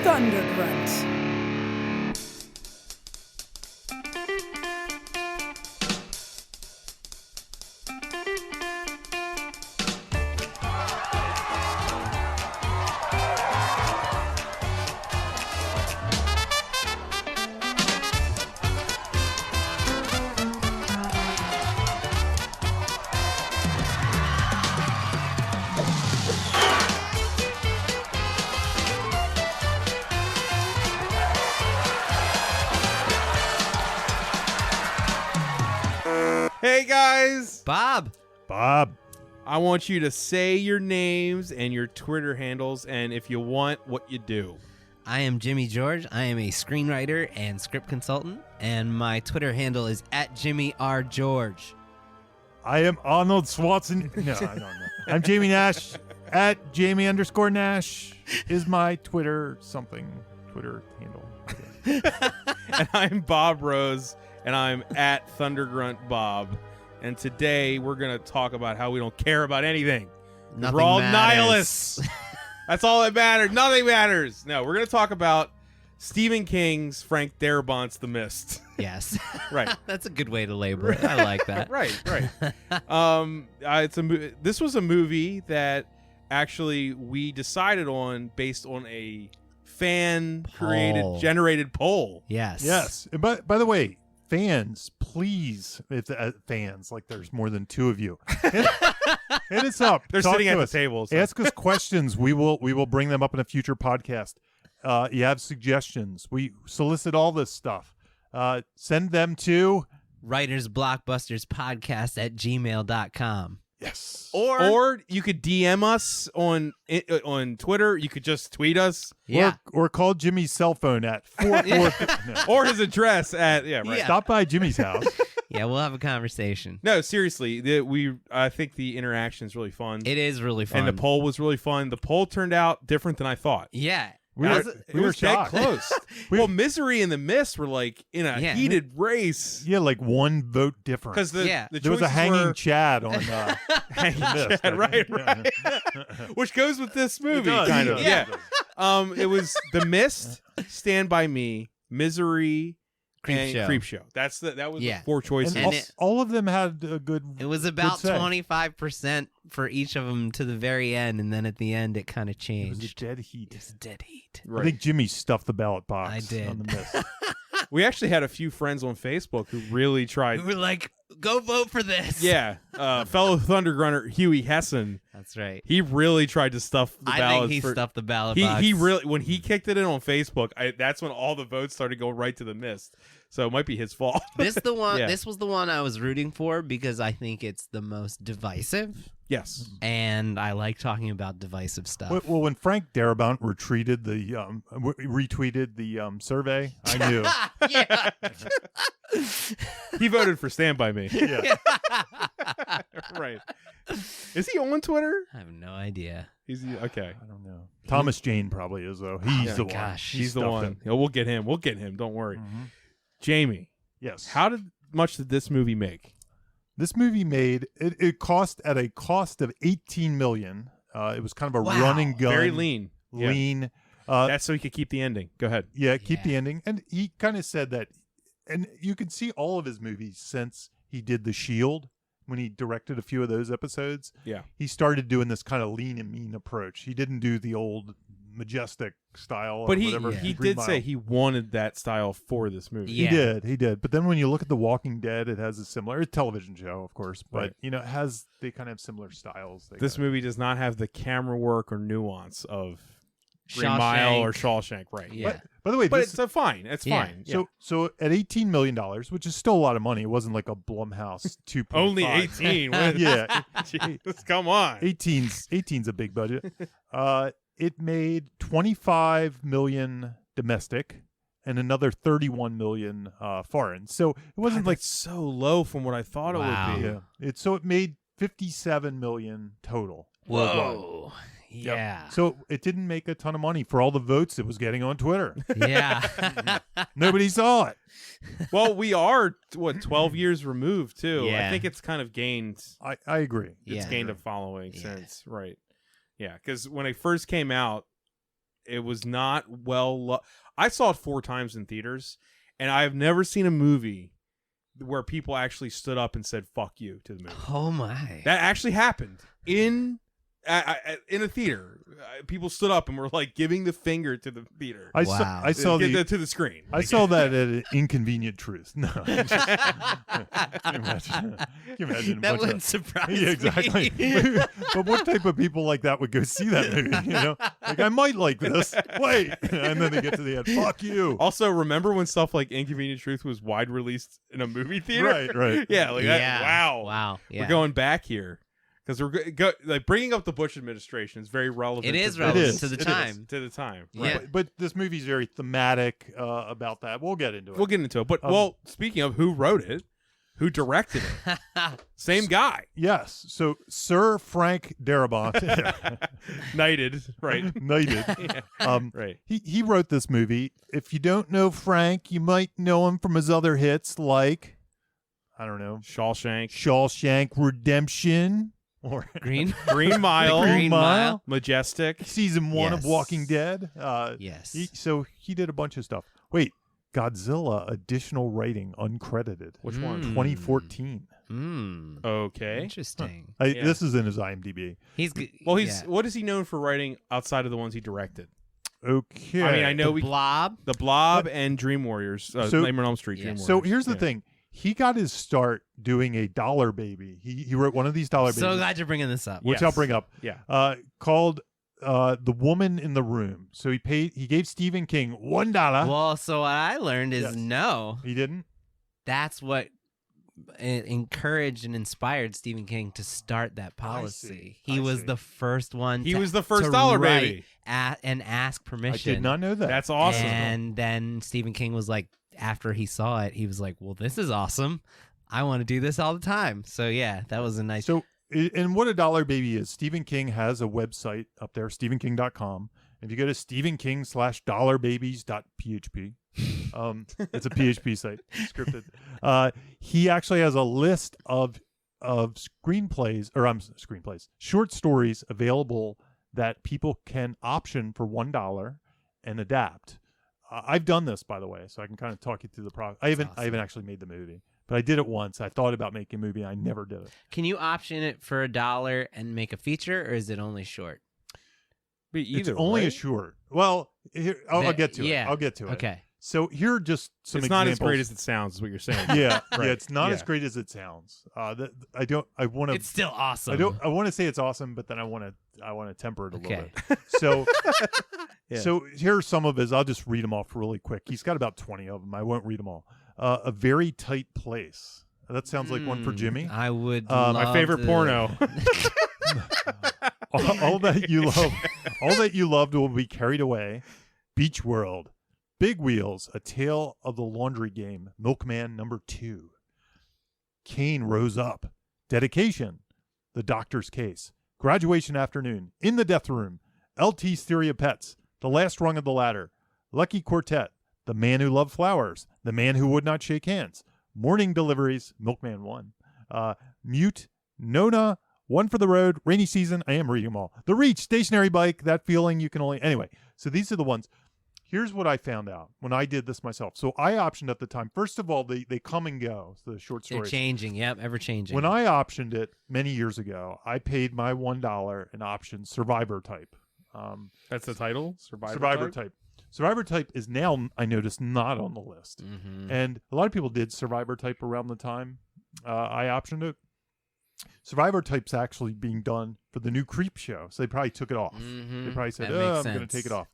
Thunder Grunt. Hey guys! Bob. I want you to say your names and your Twitter handles, and if you want, what you do. I am Jimmy George. I am a screenwriter and script consultant, and my Twitter handle is @JimmyRGeorge. I am Arnold Schwarzenegger. No, I don't know. I'm Jamie Nash. @Jamie_Nash is my Twitter handle. And I'm Bob Rose, and I'm @ThunderGruntBob. And today we're going to talk about how we don't care about anything. Nothing We're all matters. nihilists. That's all that matters. Nothing matters. No, we're going to talk about Stephen King's Frank Darabont's The Mist. Yes. Right. That's a good way to label it. I like that. Right. This was a movie that actually we decided on based on a fan-created, generated poll. Yes. And by the way, fans, please, if fans, like there's more than two of you, hit us up. They're Talk sitting to at us. the table. So. Ask us questions. We will bring them up in a future podcast. You have suggestions. We solicit all this stuff. Send them to Writers Blockbusters Podcast @gmail.com. yes. Or you could DM us on Twitter. You could just tweet us. Yeah. Or call Jimmy's cell phone at 443. Or his address at Stop by Jimmy's house. Yeah, we'll have a conversation. No, seriously, I think the interaction is really fun. It is really fun. And the poll was really fun. The poll turned out different than I thought. Yeah. We It were was dead shocked. close. Well, Misery and The Mist were like in a heated race. Yeah, like one vote difference. Because the there was a hanging Chad on hanging Mist, Chad, right. Which goes with this movie, kind of. Yeah. It was The Mist, Stand By Me, Misery, and Creepshow. That was the four choices. And all of them had a good. It was about good say. 25% for each of them to the very end, and then at the end it kind of It changed. was a dead heat. It was dead heat. Right. I think Jimmy stuffed the ballot box. I did. On the Mist. We actually had a few friends on Facebook who really tried. We were like, go vote for this. Yeah, fellow Thunder Grunter Huey Hessen. That's right. He really tried to stuff the I ballots. think he stuffed the ballot box. He really, when he kicked it in on Facebook, that's when all the votes started going right to The Mist. So it might be his fault. This the one. Yeah. This was the one I was rooting for because I think it's the most divisive, Yes. and I like talking about divisive stuff. Well, when Frank Darabont retweeted the survey, I knew. Yeah. He voted for Stand By Me. Yeah. Right. Is he on Twitter? I have no idea. Okay. I don't know. Thomas Jane probably is though. He's the one. gosh. He's the one. Yeah, we'll get him. We'll get him. Don't worry. Mhm. Jamie, Yes. how much did this movie make? This movie made it cost at a cost of $18 million. It was kind of a run and gun, Very lean. Yeah. lean. That's so he could keep the ending. Go ahead. Keep the ending. And he kind of said that, and you can see all of his movies since he did The Shield, when he directed a few of those episodes. Yeah. He started doing this kind of lean and mean approach. He didn't do the old majestic style. But or he whatever. did say he wanted that style for this movie. Yeah. He did. But then when you look at The Walking Dead, it has a similar television show, of course, but Right. they kind of have similar styles. This movie does not have the camera work or nuance of Green Shawshank. Mile or Shawshank, right? Yeah. By the way, But this, it's fine. It's Yeah. fine. Yeah. so at $18 million, which is still a lot of money, it wasn't like a Blumhouse 2.5. Only 18. What- Yeah, Jesus, come on. 18's a big budget. It made 25 million domestic and another 31 million foreign. So it wasn't God, like that's so low from what I thought Wow. it would be. yeah. It made 57 million total. Whoa. Yeah. So it didn't make a ton of money for all the votes it was getting on Twitter. Yeah. Nobody saw it. Well, we are 12 years removed too. I Yeah. think it's kind of gained. I agree. It's Yeah. gained a following Yeah. since, right? Yeah, because when it first came out, it was not I saw it 4 times in theaters, and I have never seen a movie where people actually stood up and said "fuck you" to the movie. Oh my! That actually happened in a theater. People stood up and were like giving the finger to the theater. I saw to the screen. I saw that at an Inconvenient Truth. No, can you imagine that wouldn't surprise me. Yeah, exactly. But what type of people like that would go see that movie? Like I might like this. Wait, and then they get to the end. Fuck you. Also, remember when stuff like Inconvenient Truth was wide released in a movie theater? Right. Yeah, like wow. Yeah. We're going back here. Because we're bringing up the Bush administration is very relevant. It is relevant to the time. To the time. Yeah. Right. But this movie's very thematic about that. We'll get into it. But speaking of who wrote it, who directed it, same guy. Yes. So Sir Frank Darabont, knighted, right? Knighted. Right. He wrote this movie. If you don't know Frank, you might know him from his other hits like, I don't know, Shawshank Redemption. Or Green Mile, Majestic, season 1 of Walking Dead. Yes. He did a bunch of stuff. Wait, Godzilla additional writing uncredited. Which one? 2014. Okay. Interesting. This is in his IMDb. What is he known for writing outside of the ones he directed? Okay. I mean, I know The Blob, and Dream Warriors. Nightmare on Elm Street. Dream Warriors. So here's the thing. He got his start doing a Dollar Baby. He wrote one of these Dollar Babies. So glad you're bringing this up. Which I'll bring up. Yeah. Called The Woman in the Room. So he gave Stephen King $1. Well, so what I learned is no. He didn't? That's what encouraged and inspired Stephen King to start that policy. He was the first one. He was the first Dollar Baby. And ask permission. I did not know that. That's awesome. And then Stephen King was like, after he saw it, he was like, well, this is awesome. I want to do this all the time. So, yeah, that was a nice... So, and what a Dollar Baby is, Stephen King has a website up there, stephenking.com. If you go to stephenking/dollarbabies.php, it's a PHP site, scripted. He actually has a list of short stories available that people can option for $1 and adapt. I've done this, by the way, so I can kind of talk you through the process. I haven't actually made the movie, but I did it once. I thought about making a movie, and I never did it. Can you option it for $1 and make a feature, or is it only short? Either, it's only right? a short. Well, I'll get to it. I'll get to it. Okay. So here are just some It's examples. not as great as it sounds, is what you're saying. Yeah, Right. yeah, it's not as great as it sounds. I want to. It's still awesome. I want to say it's awesome, but then I want to temper it a little Okay. bit. So, Yeah. so here are some of his. I'll just read them off really quick. He's got about 20 of them. I won't read them all. A Very Tight Place. That sounds like one for Jimmy. I would. My favorite porno. all that you loved will be carried away. Beach World. Big Wheels, A Tale of the Laundry Game, Milkman #2. Cain Rose Up, Dedication, The Doctor's Case, Graduation Afternoon, In the Death Room, LT's Theory of Pets, The Last Rung of the Ladder, Lucky Quartet, The Man Who Loved Flowers, The Man Who Would Not Shake Hands, Morning Deliveries, Milkman 1, Mute, Nona, One for the Road, Rainy Season, I am reading them all. The Reach, Stationary Bike, That Feeling You Can Only... Anyway, so these are the ones... Here's what I found out when I did this myself. So I optioned at the time. First of all, they come and go, the short stories. They're changing. Yep, ever changing. When I optioned it many years ago, I paid my $1 and optioned Survivor Type. That's the title? Survivor Type. Survivor Type is now, I noticed, not on the list. Mm-hmm. And a lot of people did Survivor Type around the time I optioned it. Survivor Type's actually being done for the new Creep show. So they probably took it off. Mm-hmm. They probably said, That I'm makes going to take sense. it off.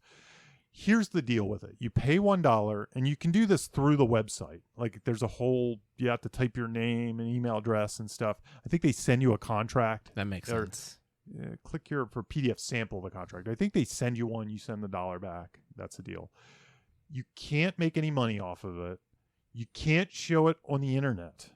Here's the deal with it. You pay $1, and you can do this through the website. Like, there's a whole, you have to type your name and email address and stuff. I think they send you a contract. That makes Or, sense. click here for PDF sample of the contract. I think they send you one, you send the $1 back. That's the deal. You can't make any money off of it. You can't show it on the internet.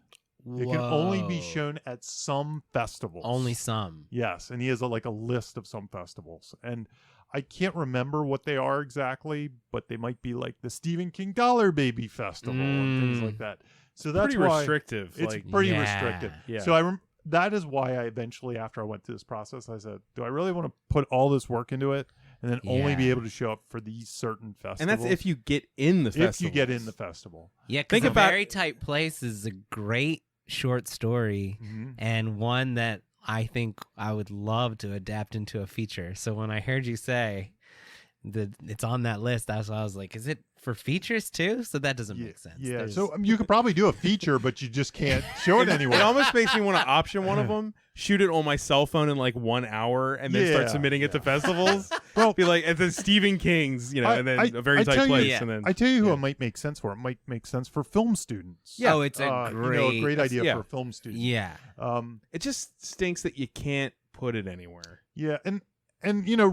It can only be Whoa. shown at some festivals. Only some. Yes, and he has a list of some festivals. And I can't remember what they are exactly, but they might be like the Stephen King Dollar Baby Festival and things like that. So that's pretty why restrictive. it's like, pretty Yeah. restrictive. Yeah. So that is why I eventually, after I went through this process, I said, do I really want to put all this work into it and then only be able to show up for these certain festivals? And that's if you get in the festival. If you get in the festival. Yeah, because A Very Tight Place is a great short story and one that I think I would love to adapt into a feature. So when I heard you say that it's on that list, I was like, is it for features too? So that doesn't make sense. Yeah, so you could probably do a feature, but you just can't show it anywhere. It almost makes me want to option one of them, shoot it on my cell phone in like 1 hour, and then start submitting it to festivals. Well, be like at the Stephen King's, and then A Very Tight Place, and then I tell you who it might make sense for. It might make sense for film students. Yeah, it's a great idea for film students. Yeah, it just stinks that you can't put it anywhere. Yeah, and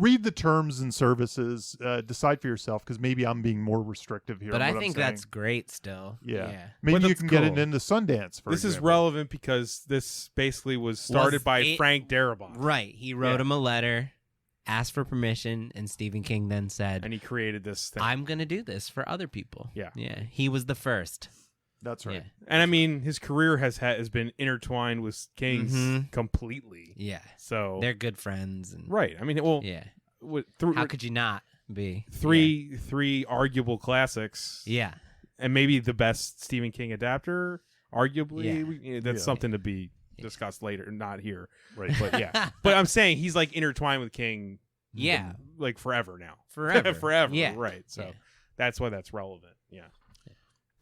read the terms and services, decide for yourself, because maybe I'm being more restrictive here. But I think that's great still. Yeah. Maybe you can get it into Sundance, for This is relevant because this basically was started by Frank Darabont. Right. He wrote him a letter, asked for permission, and Stephen King then said... And he created this thing. I'm going to do this for other people. Yeah. Yeah. He was the first. That's right. Yeah. And I mean, his career has been intertwined with King's completely. Yeah. So they're good friends. And, right. I mean, well, yeah. How could you not be? Three arguable classics. Yeah. And maybe the best Stephen King adapter, arguably. Yeah. That's something to be discussed later, not here. Right. But yeah. But I'm saying he's like intertwined with King. Yeah. Like forever now. Forever. Forever. Yeah. Right. So that's why that's relevant. Yeah.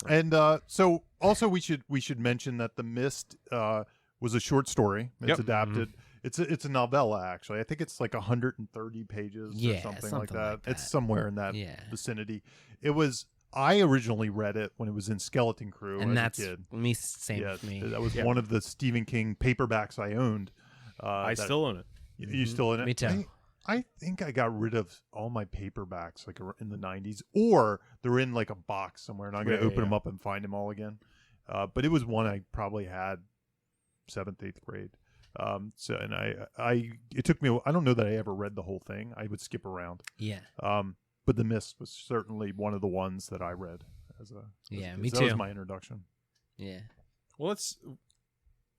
And so also we should mention that The Mist was a short story. It's adapted. It's a novella, actually. I think it's like 130 pages or something like that. It's somewhere in that vicinity. I originally read it when it was in Skeleton Crew and as a kid. Same with me. That was one of the Stephen King paperbacks I owned. I still own it. You still own it? Me too. I think I got rid of all my paperbacks like in the 90s, or they're in like a box somewhere, and I'm going to open them up and find them all again. But it was one I probably had 7th, 8th grade. It took me. I don't know that I ever read the whole thing. I would skip around. Yeah. But The Mist was certainly one of the ones that I read me too. That was my introduction. Yeah. Well,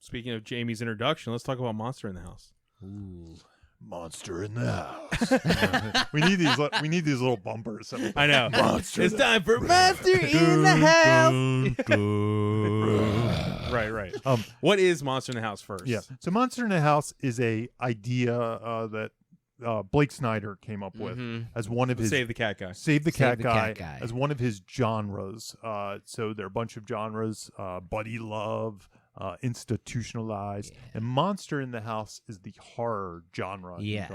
speaking of Jamie's introduction, let's talk about Monster in the House. Ooh. Monster in the House. we need these little bumpers. I know. It's time for Monster in the House. Right. What is Monster in the House first? Yeah. So Monster in the House is a idea that Blake Snyder came up with as one of his Save the Cat Guy. Save the Cat Guy as one of his genres. So there are a bunch of genres: buddy love, institutionalized, and Monster in the House is the horror genre. Yeah.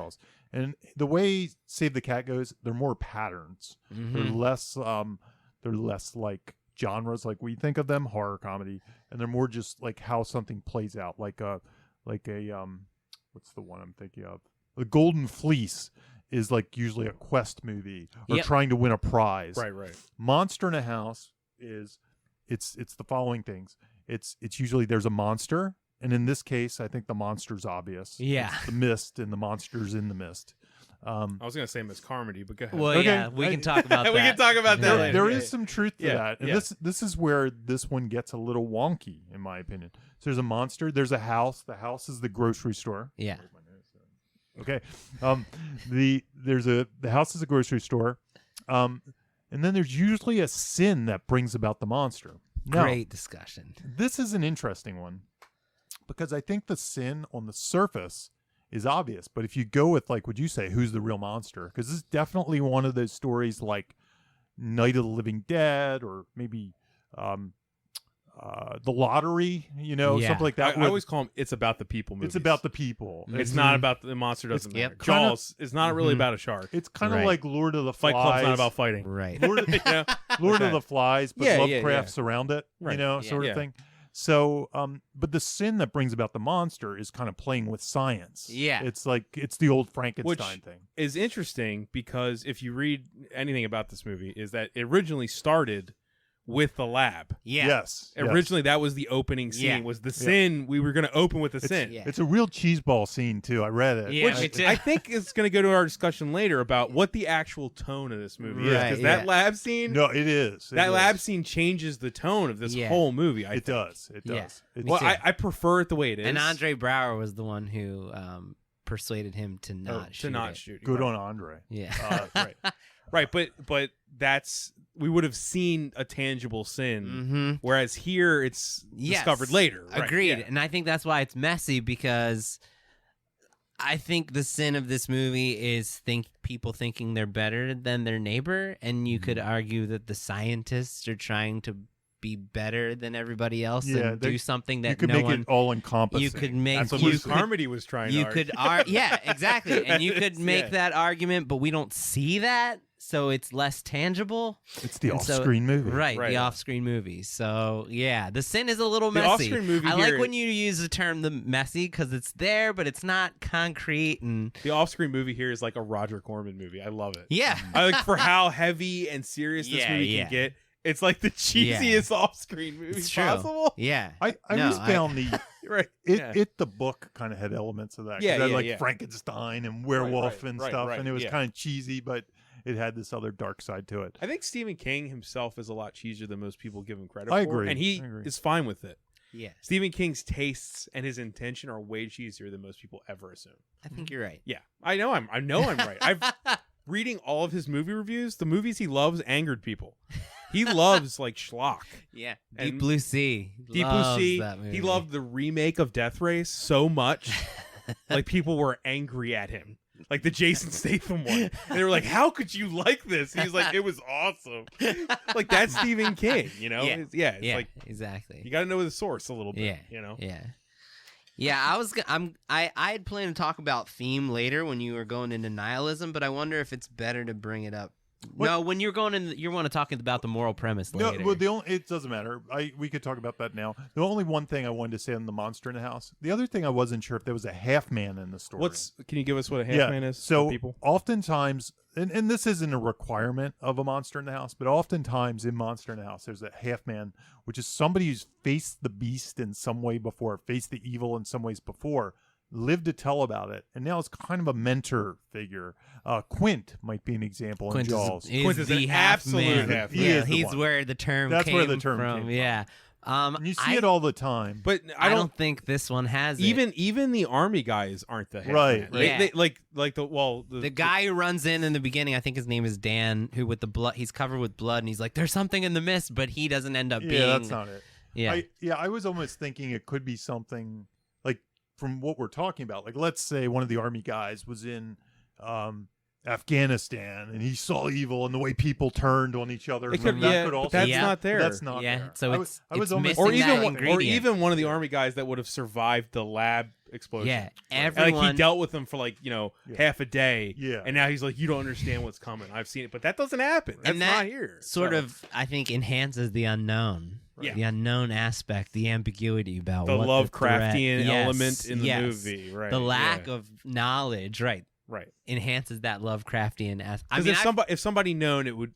And the way Save the Cat goes, they're more patterns. They're less like genres like we think of them, horror comedy, and they're more just like how something plays out, like a what's the one I'm thinking of? The Golden Fleece is like usually a quest movie or trying to win a prize. Right. Monster in a House is it's the following things. It's usually there's a monster, and in this case, I think the monster's obvious. Yeah. It's the mist and the monster's in the mist. I was going to say Miss Carmody, but go ahead. Well, yeah, we can talk about that. We can talk about that later. There is some truth to that. And this is where this one gets a little wonky, in my opinion. So there's a monster. There's a house. The house is the grocery store. Yeah. Okay. The house is a grocery store. And then there's usually a sin that brings about the monster. Now, great discussion. This is an interesting one because I think the sin on the surface is obvious, but if you go with, like, would you say who's the real monster? Because this is definitely one of those stories like Night of the Living Dead, or maybe The Lottery, something like that. I always call them "It's About the People" movies. It's about the people. It's not about the monster. Doesn't matter. Jaws is not really about a shark. It's kind of like Lord of the Flies. Fight Club's not about fighting. Right. Lord of the Flies, but Lovecraft's around it. Right. Sort of thing. So, but the sin that brings about the monster is kind of playing with science. Yeah. It's like, it's the old Frankenstein thing. Is interesting because if you read anything about this movie, is that it originally started with the lab. Yeah. Yes. Originally, that was the opening scene. Was the sin? We were going to open with the sin. Yeah. It's a real cheeseball scene too. I read it. Yeah, Which I think is going to go to our discussion later about what the actual tone of this movie is. Because that lab scene, no, it is. That lab scene changes the tone of this whole movie. It does. It does. Well, I prefer it the way it is. And Andre Brower was the one who persuaded him to not shoot. Good on Andre. Yeah. Right. But that's, we would have seen a tangible sin, whereas here it's discovered later. Right? Agreed. And I think that's why it's messy, because I think the sin of this movie is people thinking they're better than their neighbor, and you could argue that the scientists are trying to be better than everybody else and do something that you could make it all encompassing. You could make that's what Luke Carmody was trying to argue. Yeah, exactly. And you could make that argument, but we don't see that, so it's less tangible. It's the off-screen movie. Right, the off-screen movie. So, yeah, the sin is a little messy. The off-screen movie I like when you use the term the messy, because it's there, but it's not concrete. And the off-screen movie here is like a Roger Corman movie. I love it. Yeah. I like for how heavy and serious this movie can get. It's like the cheesiest off-screen movie possible. Yeah. I always found the the book kind of had elements of that. Yeah, like Frankenstein and werewolf and stuff, and it was kind of cheesy, but it had this other dark side to it. I think Stephen King himself is a lot cheesier than most people give him credit I for. agree. And he is fine with it. Yeah. Stephen King's tastes and his intention are way cheesier than most people ever assume. I think you're right. Yeah. I know I'm right. I've reading all of his movie reviews, the movies he loves angered people. He loves like schlock. Yeah. Deep Blue Sea. Deep Blue Sea. He loved the remake of Death Race so much. Like people were angry at him. Like the Jason Statham one. And they were like, how could you like this? He's like, it was awesome. Like that's Stephen King, you know? It's like exactly. You gotta know the source a little bit. You know? Yeah. Yeah, I had planned to talk about theme later when you were going into nihilism, but I wonder if it's better to bring it up. No, when you're going in, you want to talk about the moral premise later. No, well, it doesn't matter. We could talk about that now. The only one thing I wanted to say on the monster in the house. The other thing I wasn't sure if there was a half man in the story. Can you give us what a half man is? So for people? Oftentimes, and this isn't a requirement of a monster in the house, but oftentimes in Monster in the House, there's a half man, which is somebody who's faced the beast in some way before, faced the evil in some ways before, lived to tell about it, and now it's kind of a mentor figure. Quint might be an example in Jaws. Quint is the absolute half man. Yeah, he's where the term That's came where the term from. came from. Yeah. You see it all the time, but I don't think this one has even the army guys aren't the half right. Man, right? Yeah. The guy who runs in the beginning, I think his name is Dan, who with the blood, he's covered with blood, and he's like, "There's something in the mist," but he doesn't end up being. Yeah, that's not it. Yeah, I was almost thinking it could be something like from what we're talking about. Like, let's say one of the army guys was in Afghanistan and he saw evil and the way people turned on each other. That's not there. That's not there. So I was almost missing or even one of the army guys that would have survived the lab explosion. Yeah, everyone. Like he dealt with them for half a day. Yeah, and now he's like, you don't understand what's coming. I've seen it, but that doesn't happen. That's not here. Sort of, I think, enhances the unknown. Right. The unknown aspect, the ambiguity about the what Lovecraftian element in the movie. Right. The lack of knowledge. Right. Enhances that Lovecraftian aspect. I mean, if somebody known,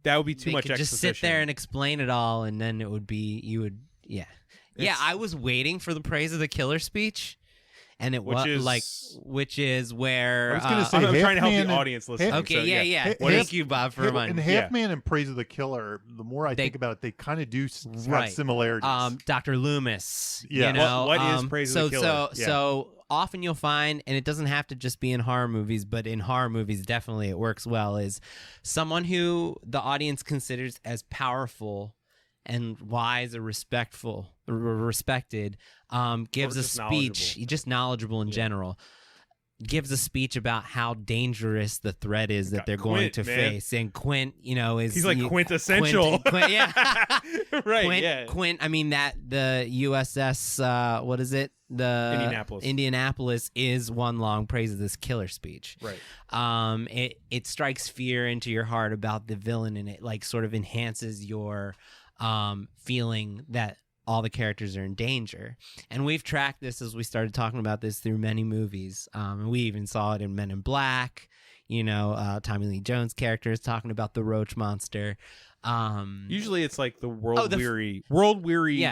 that would be too much exposition. Just sit there and explain it all, and then it would be I was waiting for the praise of the killer speech, and which is where I was going to say I'm trying to help the audience listen. Okay, Thank you, Bob, for reminding me. And Half Man and Praise of the Killer. The more I think about it, they kind of do have similarities. Dr. Loomis. Yeah. You know, what is Praise of the Killer? So often you'll find, and it doesn't have to just be in horror movies, but in horror movies definitely it works well, is someone who the audience considers as powerful and wise or respected gives a speech, just knowledgeable in general, gives a speech about how dangerous the threat is that they're going to face. And Quint, he's like quintessential. Quint, right. Quint, I mean, that the USS, what is it? The Indianapolis is one long praise of this killer speech. Right. It strikes fear into your heart about the villain, and it sort of enhances your feeling that all the characters are in danger. And we've tracked this as we started talking about this through many movies. And we even saw it in Men in Black, Tommy Lee Jones characters talking about the roach monster. Usually it's like the world weary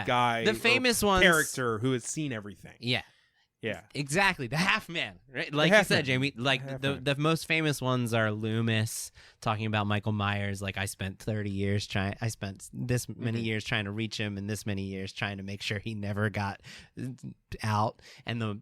guy, the famous ones, character who has seen everything. Yeah, exactly. The half man, right? Like you said, Jamie. Like the most famous ones are Loomis talking about Michael Myers. Like I spent 30 years trying. I spent this many years trying to reach him, and this many years trying to make sure he never got out. And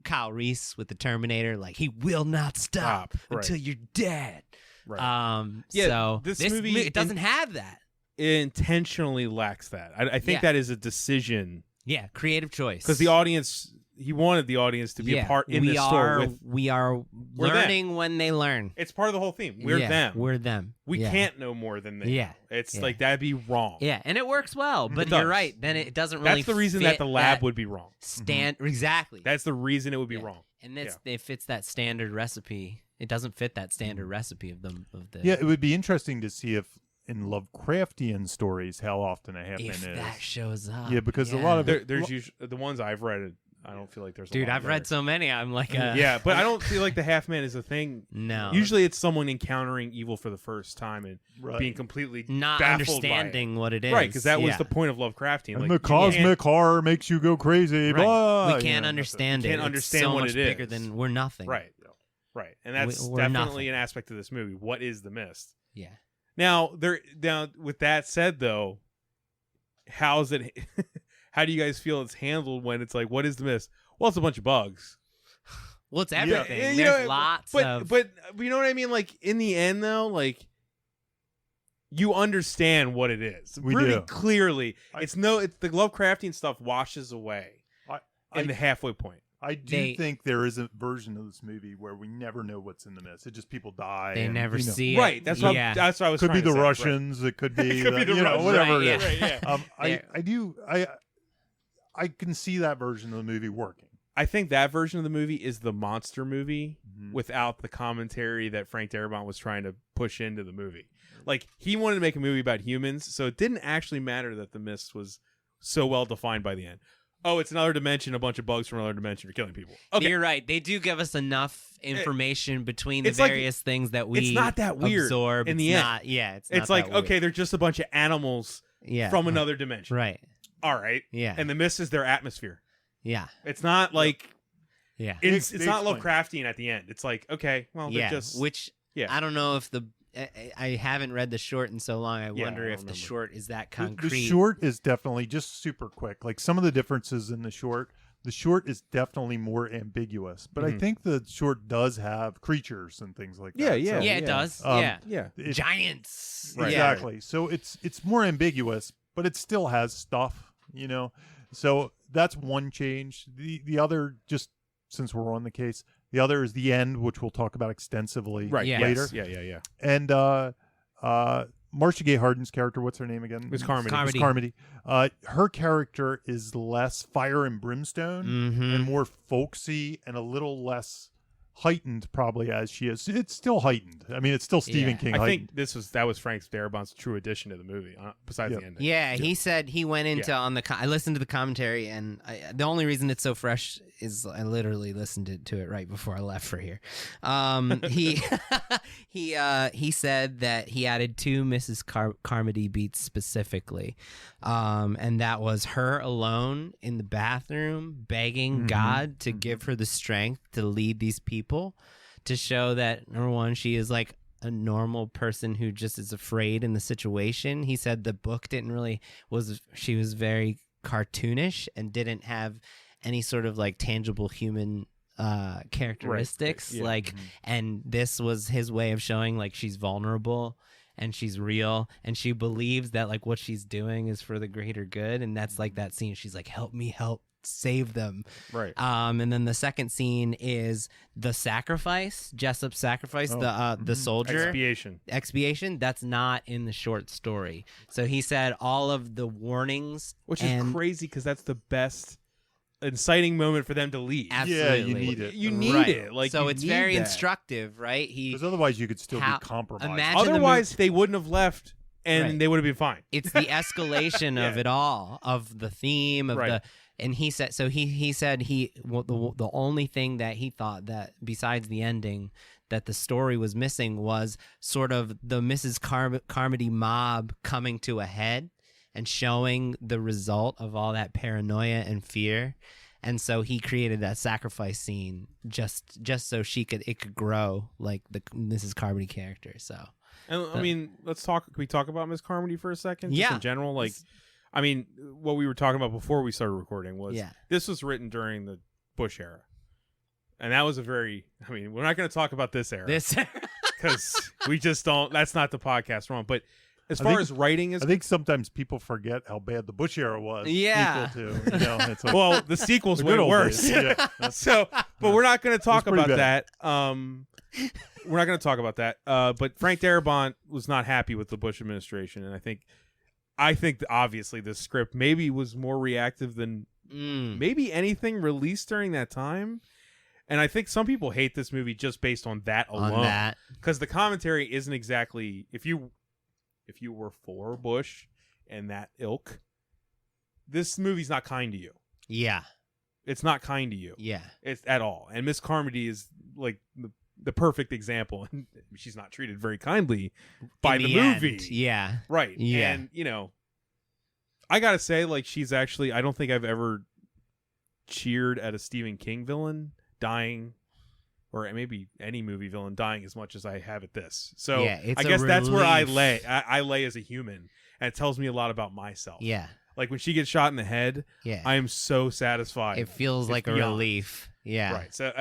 Kyle Reese with the Terminator, like he will not stop until you're dead. Right. So this movie it doesn't have that. It intentionally lacks that. I think that is a decision. Yeah, creative choice. Because he wanted the audience to be a part in this story. We are learning when they learn. It's part of the whole theme. We're them. We're them. We can't know more than they know. It's like, that'd be wrong. Yeah, and it works well, but you're right. Then it doesn't really That's the reason that the lab would be wrong. Exactly. That's the reason it would be wrong. And it fits that standard recipe. It doesn't fit that standard recipe of the. Yeah, it would be interesting to see if in Lovecraftian stories how often a half-man is. If that shows up. Yeah, because a lot of there's usually the ones I've read. I don't feel like there's. Dude, I've read so many. I'm like, yeah, but I don't feel like the half-man is a thing. No. Usually, it's someone encountering evil for the first time and being completely not understanding what it is. Right, because that was the point of Lovecraftian. And the cosmic horror makes you go crazy. Right. Blah. We can't understand it. We can't understand so what much it is. bigger than we're nothing. Right. And that's We're definitely nothing. an aspect of this movie. What is the mist? Yeah. Now, with that said, though, how's it? How do you guys feel it's handled when it's like, what is the mist? Well, it's a bunch of bugs. Well, it's everything. Yeah, There's lots of... But you know what I mean? Like, in the end, though, like, you understand what it is. We really do. Clearly. It's the Lovecraftian stuff washes away in the halfway point. I do think there is a version of this movie where we never know what's in the mist. It just people die. They never see it. Right. That's what I was could trying be to the say. Russians. Right. It could be, the Russians. whatever Right, it is. Yeah. I can see that version of the movie working. I think that version of the movie is the monster movie without the commentary that Frank Darabont was trying to push into the movie. Like, he wanted to make a movie about humans, so it didn't actually matter that the mist was so well defined by the end. Oh, it's another dimension, a bunch of bugs from another dimension are killing people. Okay. You're right. They do give us enough information between the various things that we It's not that weird absorb. in the end. It's not like, okay, they're just a bunch of animals from another dimension. Right. All right. Yeah. And the mist is their atmosphere. Yeah. It's not like... Yeah. It's not Lovecraftian at the end. It's like, okay, well, they're just... Which, I don't know if I haven't read the short in so long. I wonder if the short is that concrete. The short is definitely just super quick. Like some of the differences in the short is definitely more ambiguous. But I think the short does have creatures and things like that. Yeah, it does. Giants. Right. Exactly. So it's more ambiguous, but it still has stuff, you know. So that's one change. The other, just since we're on the case, the other is the end, which we'll talk about extensively later. Yeah. And Marcia Gay Harden's character, what's her name again? It's Carmody. Carmody. Her character is less fire and brimstone and more folksy and a little less heightened, probably, as she is. It's still heightened. I mean, it's still Stephen King heightened. I think that was Frank Darabont's true addition to the movie, besides the ending. Yeah, he said he went into I listened to the commentary, and the only reason it's so fresh is I literally listened to it right before I left for here. He said that he added 2 Mrs. Carmody beats specifically, and that was her alone in the bathroom begging God to give her the strength to lead these people, to show that, number one, she is like a normal person who just is afraid in the situation. He said the book she was very cartoonish and didn't have any sort of like tangible human characteristics. Right. Yeah. Like, and this was his way of showing like she's vulnerable and she's real and she believes that like what she's doing is for the greater good. And that's like that scene. She's like, help me help save them. Right. And then the second scene is the sacrifice, Jessup's sacrifice, the soldier. Expiation. That's not in the short story. So he said all of the warnings. Which is crazy because that's the best inciting moment for them to leave. Absolutely. Yeah, you need it. You need it. Like, so it's very instructive, right? Because otherwise you could still be compromised. Otherwise they wouldn't have left and they would have been fine. It's the escalation of it all, of the theme of the. And he said, so he said the only thing that he thought that besides the ending that the story was missing was sort of the Mrs. Carmody mob coming to a head and showing the result of all that paranoia and fear. And so he created that sacrifice scene just so it could grow like the Mrs. Carmody character. So, and I mean, can we talk about Miss Carmody for a second? Yeah. Just in general, like, I mean, what we were talking about before we started recording was this was written during the Bush era. And that was we're not going to talk about this era. Because we just don't, that's not the podcast we're on. But as far as writing is, I think sometimes people forget how bad the Bush era was. Yeah. Equal to, it's like, well, the sequel's way worse. So, but we're not going to talk about that. We're not going to talk about that. But Frank Darabont was not happy with the Bush administration, and I think obviously the script maybe was more reactive than maybe anything released during that time. And I think some people hate this movie just based on that alone. Because the commentary isn't exactly, if you were for Bush and that ilk, this movie's not kind to you. Yeah. It's not kind to you. Yeah. It's at all. And Miss Carmody is like the perfect example. And she's not treated very kindly by the movie. Yeah. Right. Yeah. And, I got to say, like, she's actually, I don't think I've ever cheered at a Stephen King villain dying, or maybe any movie villain dying as much as I have at this. So I guess that's where I lay. I lay as a human, and it tells me a lot about myself. Yeah. Like when she gets shot in the head, I am so satisfied. It feels like a relief. Yeah. Right. So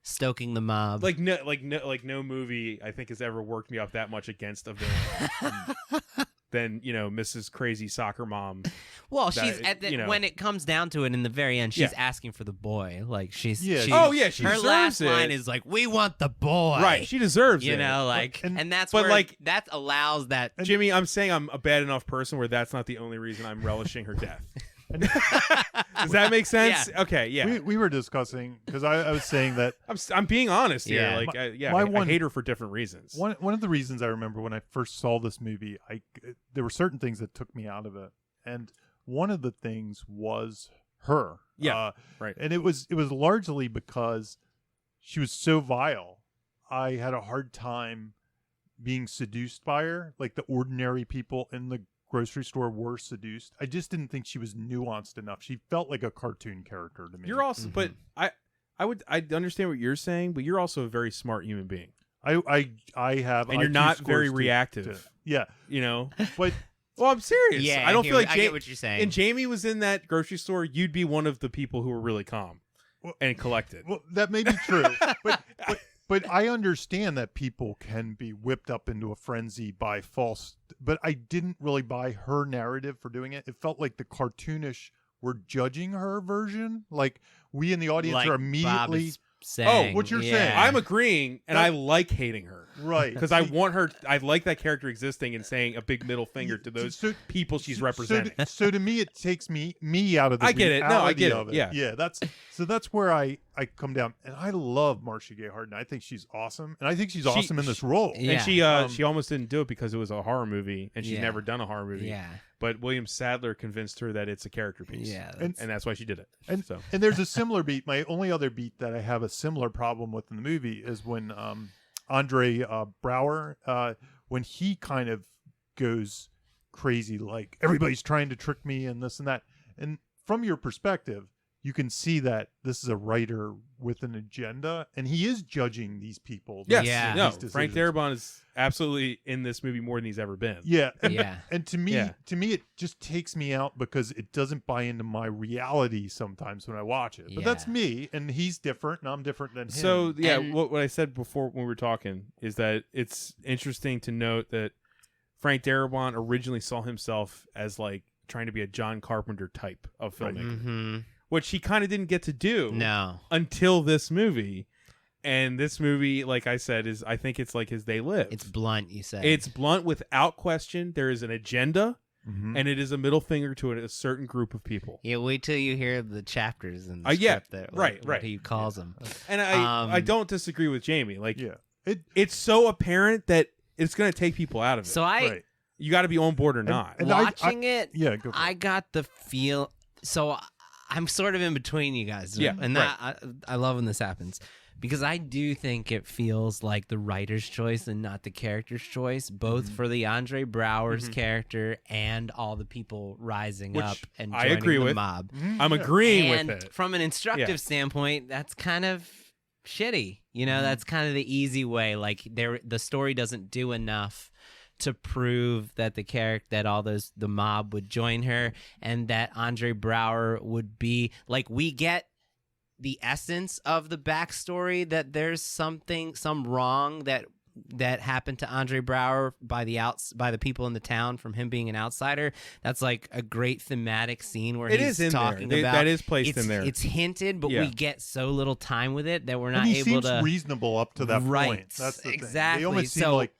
stoking the mob. Like no movie I think has ever worked me up that much against a villain than Mrs. Crazy Soccer Mom. Well, she's when it comes down to it in the very end, she's asking for the boy. Like she her last it. line is like, "We want the boy." Right, she deserves it. And that's where that allows that. Jimmy, I'm saying I'm a bad enough person where that's not the only reason I'm relishing her death. Does that make sense? Yeah. Okay, yeah. We were discussing, because I was saying that I'm being honest here. Yeah. I hate her for different reasons. One of the reasons I remember when I first saw this movie, there were certain things that took me out of it, and one of the things was her. Yeah, right. And it was largely because she was so vile. I had a hard time being seduced by her, like the ordinary people in the grocery store were seduced. I just didn't think she was nuanced enough. She felt like a cartoon character to me. You're also, but I understand what you're saying, but you're also a very smart human being. I have, and you're not very reactive. Yeah, but. Well, I'm serious. Yeah, I don't feel like I get what you're saying. And Jamie was in that grocery store, you'd be one of the people who were really calm and collected. Well, that may be true, but I understand that people can be whipped up into a frenzy by false. But I didn't really buy her narrative for doing it. It felt like the cartoonish were judging her version. Like we in the audience are immediately saying. What you're saying. I'm agreeing, and I like hating her. Right. Because I want her, I like that character existing and saying a big middle finger to those people she's representing. So to me, it takes me out of the I get it. No, I get it. Yeah. Yeah, that's where I come down. And I love Marcia Gay Harden. I think she's awesome. And I think she's awesome in this role. Yeah. And she almost didn't do it because it was a horror movie, and she's never done a horror movie. Yeah. But William Sadler convinced her that it's a character piece. Yeah. And that's why she did it. And there's a similar beat. My only other beat that I have a similar problem with in the movie is when Andre Brower, when he kind of goes crazy, like everybody's trying to trick me and this and that. And from your perspective, you can see that this is a writer with an agenda, and he is judging these people. Yes. Yeah. No, Frank Darabont is absolutely in this movie more than he's ever been. Yeah. Yeah. And to me, it just takes me out because it doesn't buy into my reality sometimes when I watch it. But that's me, and he's different, and I'm different than him. So, yeah, what I said before when we were talking is that it's interesting to note that Frank Darabont originally saw himself as like trying to be a John Carpenter type of filmmaker. Mm-hmm. Which he kind of didn't get to do until this movie. And this movie, like I said, I think it's like As They Live. It's blunt, you said. It's blunt without question. There is an agenda, and it is a middle finger to a certain group of people. Yeah, wait till you hear the chapters in the script. What he calls them. And I don't disagree with Jamie. Like, it's so apparent that it's going to take people out of it. So you got to be on board or not. And watching it, go for it. I got the feel. So I'm sort of in between you guys. Yeah, and that I love when this happens because I do think it feels like the writer's choice and not the character's choice, both for the Andre Braugher's character and all the people rising up and joining the mob. I'm agreeing and with it. From an instructive standpoint, that's kind of shitty. You know, that's kind of the easy way. Like the story doesn't do enough to prove that the mob would join her, and that Andre Braugher would be like, we get the essence of the backstory, that there's some wrong that happened to Andre Braugher by the people in the town from him being an outsider. That's like a great thematic scene where he's talking about that is placed in there. It's hinted, but we get so little time with it that we're not he able seems to reasonable up to that point. That's the exactly. thing. They almost seem like.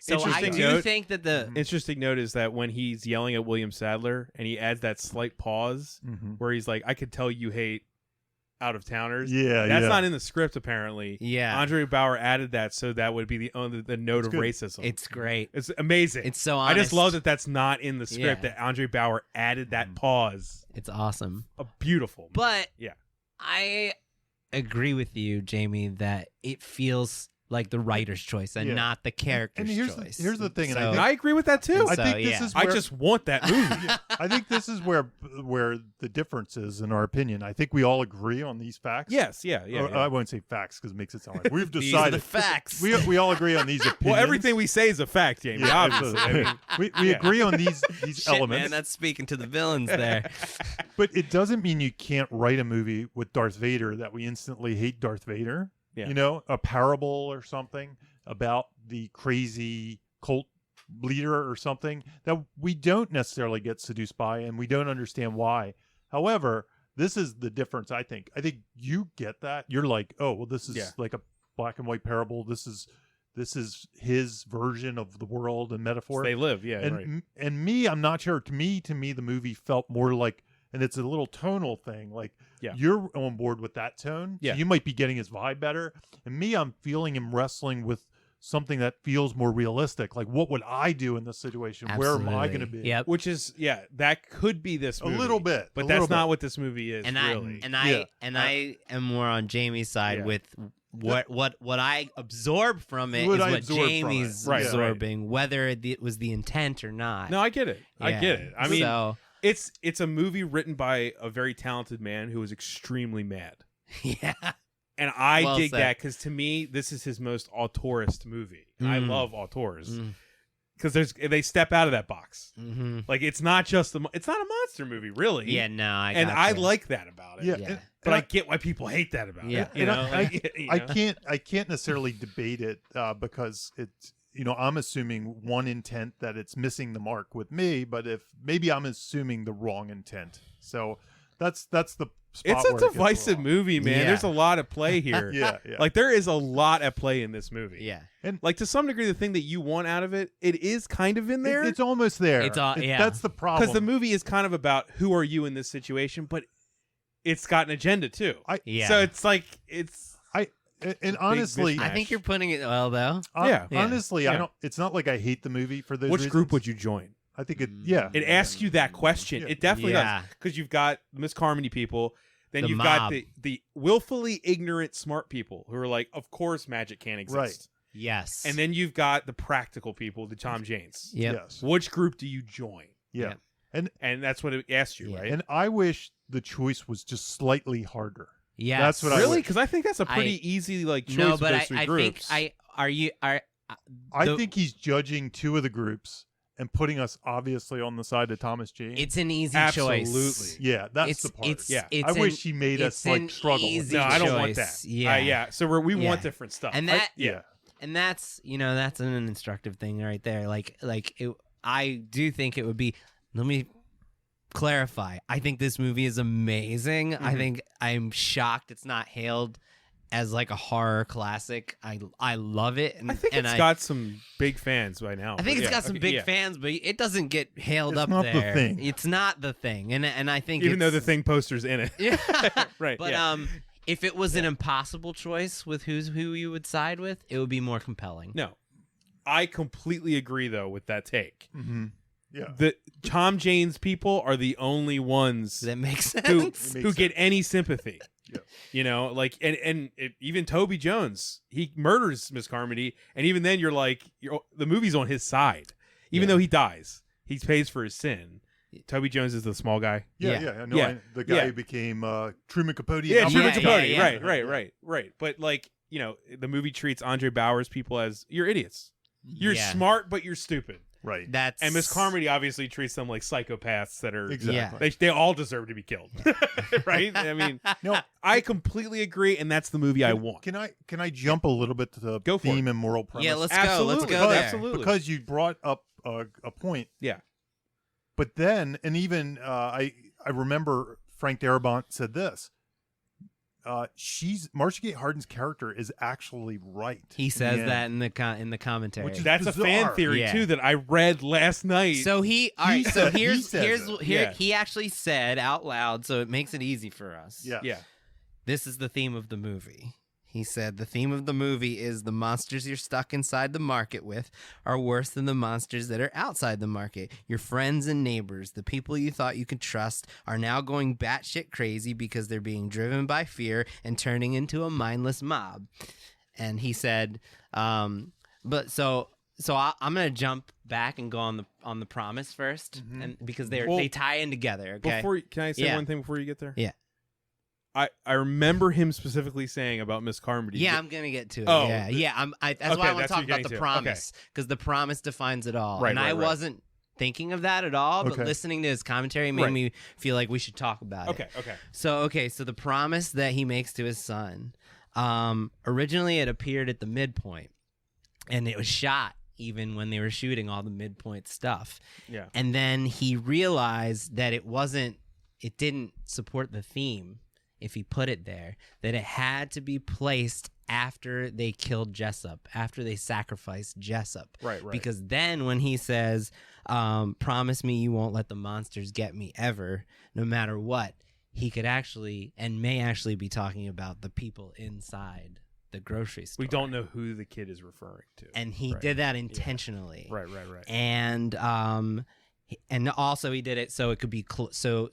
So I do think that the interesting note is that when he's yelling at William Sadler and he adds that slight pause where he's like, "I could tell you hate out of towners." Yeah, that's not in the script apparently. Yeah, Andre Braugher added that so that would be the note of racism. It's great. It's amazing. It's so honest. I just love that that's not in the script. That Andre Braugher added that pause. It's awesome. Beautiful. But I agree with you, Jamie, that it feels like the writer's choice and not the character's choice. Here's the thing, and I agree with that too. I think this is where, I just want that movie. I think this is where the difference is in our opinion. I think we all agree on these facts. Yes, I won't say facts because it makes it sound like we've decided. These are the facts. We all agree on these opinions. Well, everything we say is a fact, Jamie. Yeah, obviously. I mean, we agree on these elements. Man, that's speaking to the villains there. But it doesn't mean you can't write a movie with Darth Vader that we instantly hate Darth Vader. Yeah. You know, a parable or something about the crazy cult leader or something that we don't necessarily get seduced by and we don't understand why. However, this is the difference, I think. I think you get that. You're like, oh, well, this is like a black and white parable. This is his version of the world and metaphor. They live, and me, I'm not sure. To me, the movie felt more like, and it's a little tonal thing. Like you're on board with that tone. So you might be getting his vibe better. And me, I'm feeling him wrestling with something that feels more realistic. Like, what would I do in this situation? Absolutely. Where am I going to be? Yep. Which is, that could be this movie. A little bit. But that's not what this movie is, and really. I am more on Jamie's side with what I absorb from it is what Jamie's absorbing, whether it was the intent or not. No, I get it. I get it. I mean, so, it's a movie written by a very talented man who was extremely mad. Yeah. And I dig that because to me, this is his most auteurist movie. And I love auteurs because they step out of that box. Like it's not just it's not a monster movie, really. Yeah, no, I like that about it. Yeah. But I get why people hate that about it. You know? I can't necessarily debate it because it's, you know, I'm assuming one intent that it's missing the mark with me, but if maybe I'm assuming the wrong intent. So that's the spot. It's a divisive movie, man. There's a lot at play here. Yeah. Like there is a lot at play in this movie. Yeah. And like to some degree, the thing that you want out of it is kind of in there. It's almost there. That's the problem. Because the movie is kind of about who are you in this situation, but it's got an agenda too. So it's like and honestly, I think you're putting it well, though. Honestly, I don't. It's not like I hate the movie for those Which reasons. group would you join? I think it. It asks you that question. It definitely does, because you've got Miss Carmody people, then you've got the willfully ignorant smart people who are like, of course, magic can't exist. Right. Yes. And then you've got the practical people, the Tom Janes. Yes. Which group do you join? Yeah. And that's what it asks you, right? And I wish the choice was just slightly harder. Yeah, that's what really, because I think that's a pretty easy choice. No, but those three groups. think I think he's judging two of the groups and putting us obviously on the side of Thomas Jane. It's an easy Absolutely. choice. Yeah, that's the part. I wish he made us like struggle. No, I don't want that. Yeah, so we want different stuff. And that, and that's that's an instructive thing right there. I do think it would be. Let me clarify. I think this movie is amazing. I think I'm shocked it's not hailed as like a horror classic. I love it. And I think it's got some big fans by now. I think it's got some big fans, but it doesn't get hailed up not there. The thing. It's not the thing. And I think even though the Thing poster's in it. Yeah. Right. But if it was an impossible choice with who you would side with, it would be more compelling. No. I completely agree though with that take. Mm-hmm. Yeah. The Tom Jane's people are the only ones that makes sense. who get any sympathy. You know, like, even Toby Jones, he murders Miss Carmody, and even then you're like, the movie's on his side, even though he dies, he pays for his sin. Toby Jones is the small guy. The guy who became Truman Capote. Truman Capote. Right. But like, you know, the movie treats Andre Bauer's people as you're idiots. You're smart, but you're stupid. Right. And Miss Carmody obviously treats them like psychopaths that are exactly. They all deserve to be killed. Right? I mean, no, I completely agree, and that's the movie I want. Can I jump a little bit to the theme and moral premise? Yeah, let's go. Let's go there. Absolutely. Because you brought up a point. Yeah. But then, and even I remember Frank Darabont said this. Marcia Gay Harden's character is actually right. He says that in the commentary. Which is That's bizarre. a fan theory too that I read last night. So he actually said out loud, so it makes it easy for us. Yeah. This is the theme of the movie. He said the theme of the movie is the monsters you're stuck inside the market with are worse than the monsters that are outside the market. Your friends and neighbors, the people you thought you could trust, are now going batshit crazy because they're being driven by fear and turning into a mindless mob. And he said, I'm going to jump back and go on the promise first, and because they tie in together. Okay. Can I say one thing before you get there? Yeah. I remember him specifically saying about Miss Carmody. Yeah, I'm gonna get to it. Oh, that's why I want to talk about the promise, because the promise defines it all. Right, I wasn't thinking of that at all, but listening to his commentary made me feel like we should talk about it. Okay. So the promise that he makes to his son, originally it appeared at the midpoint, and it was shot even when they were shooting all the midpoint stuff. Yeah. And then he realized that it didn't support the theme. If he put it there, that it had to be placed after they killed Jessup, after they sacrificed Jessup. Right. Because then when he says, promise me you won't let the monsters get me ever, no matter what, he could actually and may actually be talking about the people inside the grocery store. We don't know who the kid is referring to. And he did that intentionally. Right. And also he did it so it could be so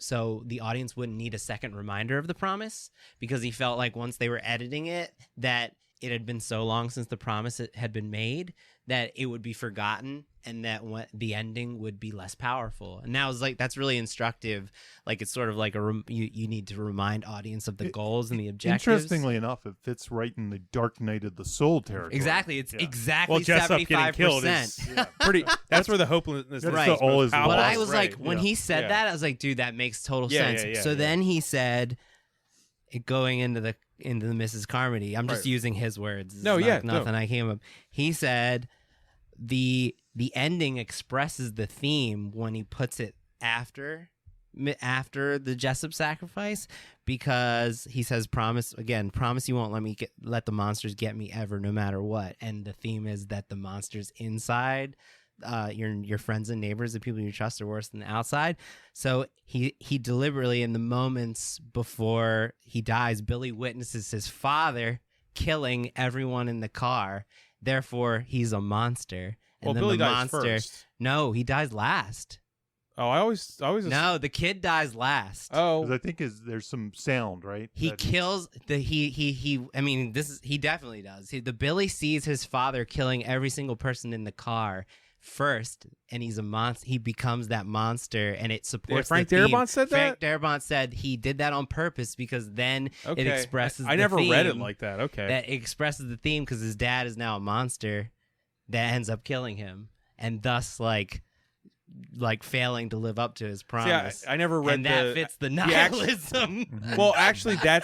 the audience wouldn't need a second reminder of the promise, because he felt like once they were editing it that it had been so long since the promise had been made that it would be forgotten, and that the ending would be less powerful. And now it's like that's really instructive. Like it's sort of like you need to remind audience of the goals and the objectives. Interestingly enough, it fits right in the Dark Knight of the Soul territory. Exactly, it's exactly 75%. Pretty. That's where the hopelessness is. Right. But I was like, when he said that, I was like, dude, that makes total sense. So then he said, going into the Mrs. Carmody. I'm just using his words. Nothing I came up. He said the ending expresses the theme when he puts it after the Jessup sacrifice, because he says promise you won't let the monsters get me ever, no matter what. And the theme is that the monsters inside your friends and neighbors, the people you trust, are worse than the outside. So he deliberately, in the moments before he dies, Billy witnesses his father killing everyone in the car. Therefore, he's a monster. And then Billy the dies monster. First. No, he dies last. Oh, I always. No, the kid dies last. Oh, because I think there's some sound, right? He kills the he. I mean, he definitely does. The Billy sees his father killing every single person in the car first, and he's a monster. He becomes that monster, and it supports. Frank Darabont said that. Frank Darabont said he did that on purpose because then it expresses. I never read it like that. Okay, that expresses the theme because his dad is now a monster that ends up killing him, and thus like failing to live up to his promise. I never read and that fits the nihilism. Well, actually, I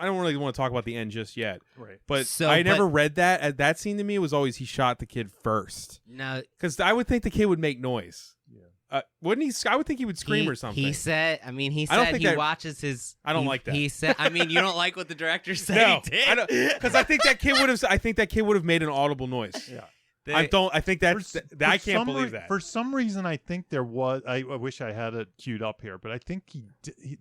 don't really want to talk about the end just yet. Right. But I never read that. That scene to me was always he shot the kid first. No, because I would think the kid would make noise. Yeah. Wouldn't he? I would think he would scream or something. He said. I mean, he said he watches his. I don't like that. He said. I mean, you don't like what the director said. He did. Because I think that kid would have. I think that kid would have made an audible noise. Yeah. I think that's. I can't believe that. For some reason, I think there was. I wish I had it queued up here, but I think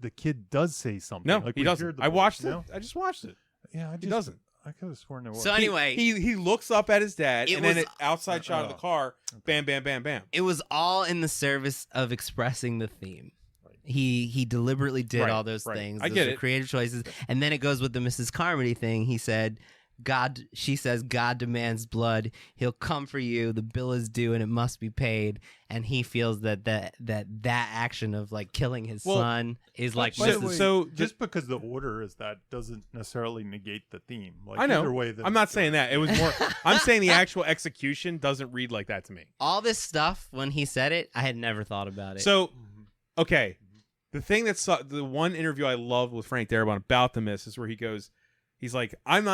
the kid does say something. No, like he doesn't. I watched it. I just watched it. Yeah, he doesn't. I could have sworn there was. So anyway, he looks up at his dad, and then outside shot of the car, bam, bam, bam, bam. It was all in the service of expressing the theme. He deliberately did all those things. I get it. Creative choices. And then it goes with the Mrs. Carmody thing. He said, she says, God demands blood. He'll come for you. The bill is due and it must be paid. And he feels that action of like killing his son is like so just because the order is that doesn't necessarily negate the theme. Like, I know. Either way I'm not saying that. It was more. I'm saying the actual execution doesn't read like that to me. All this stuff when he said it, I had never thought about it. So, okay, the thing the one interview I loved with Frank Darabont about The Mist is where he goes. He's like, I'm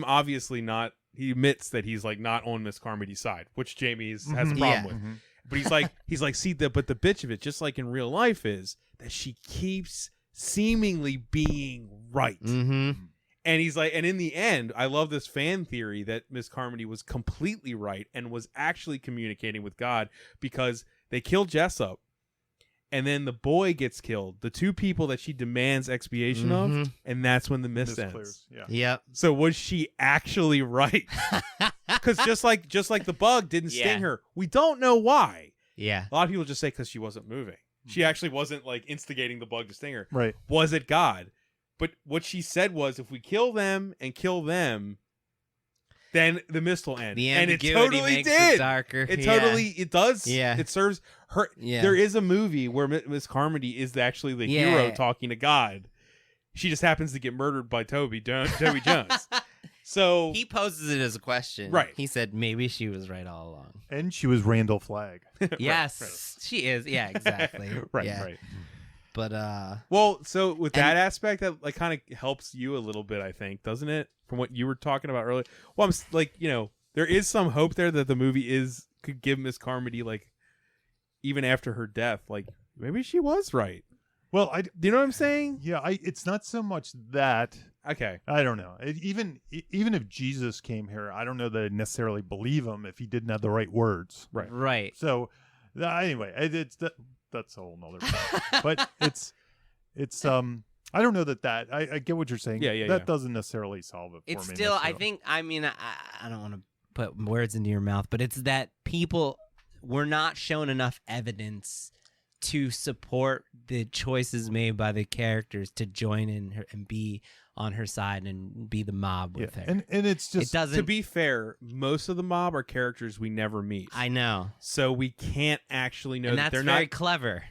obviously not, he admits that he's like not on Miss Carmody's side, which Jamie has a problem with. But he's like, see, but the bitch of it, just like in real life, is that she keeps seemingly being right. And he's like, and in the end, I love this fan theory that Miss Carmody was completely right and was actually communicating with God because they killed Jessup. And then the boy gets killed. The two people that she demands expiation of, and that's when the mist ends. Clears. Yeah. Yep. So was she actually right? Because just like the bug didn't sting her, we don't know why. Yeah. A lot of people just say because she wasn't moving. She actually wasn't like instigating the bug to sting her. Right. Was it God? But what she said was, if we kill them, then the mist will end. The and it ambiguity totally makes did. it darker. It does. Yeah. It serves her. Yeah. There is a movie where Miss Carmody is actually the hero talking to God. She just happens to get murdered by Toby Jones. So he poses it as a question. Right. He said maybe she was right all along. And she was Randall Flagg. Yes, she is. Yeah, exactly. Right. But well, so with that aspect, that like kind of helps you a little bit, I think, doesn't it? From what you were talking about earlier. Well, I'm like, there is some hope there that the movie could give Miss Carmody, like, even after her death, like maybe she was right. Well, do you know what I'm saying? Yeah, it's not so much that. Okay. I don't know. Even if Jesus came here, I don't know that I'd necessarily believe him if he didn't have the right words. Right. So anyway, that's a whole nother thing. But it's I don't know that I get what you're saying. That doesn't necessarily solve it for me. It's still, I think, I mean, I don't want to put words into your mouth, but it's that people were not shown enough evidence to support the choices made by the characters to join in her and be on her side and be the mob with her. And it's just, to be fair, most of the mob are characters we never meet. I know. So we can't actually know and that that's they're very not clever.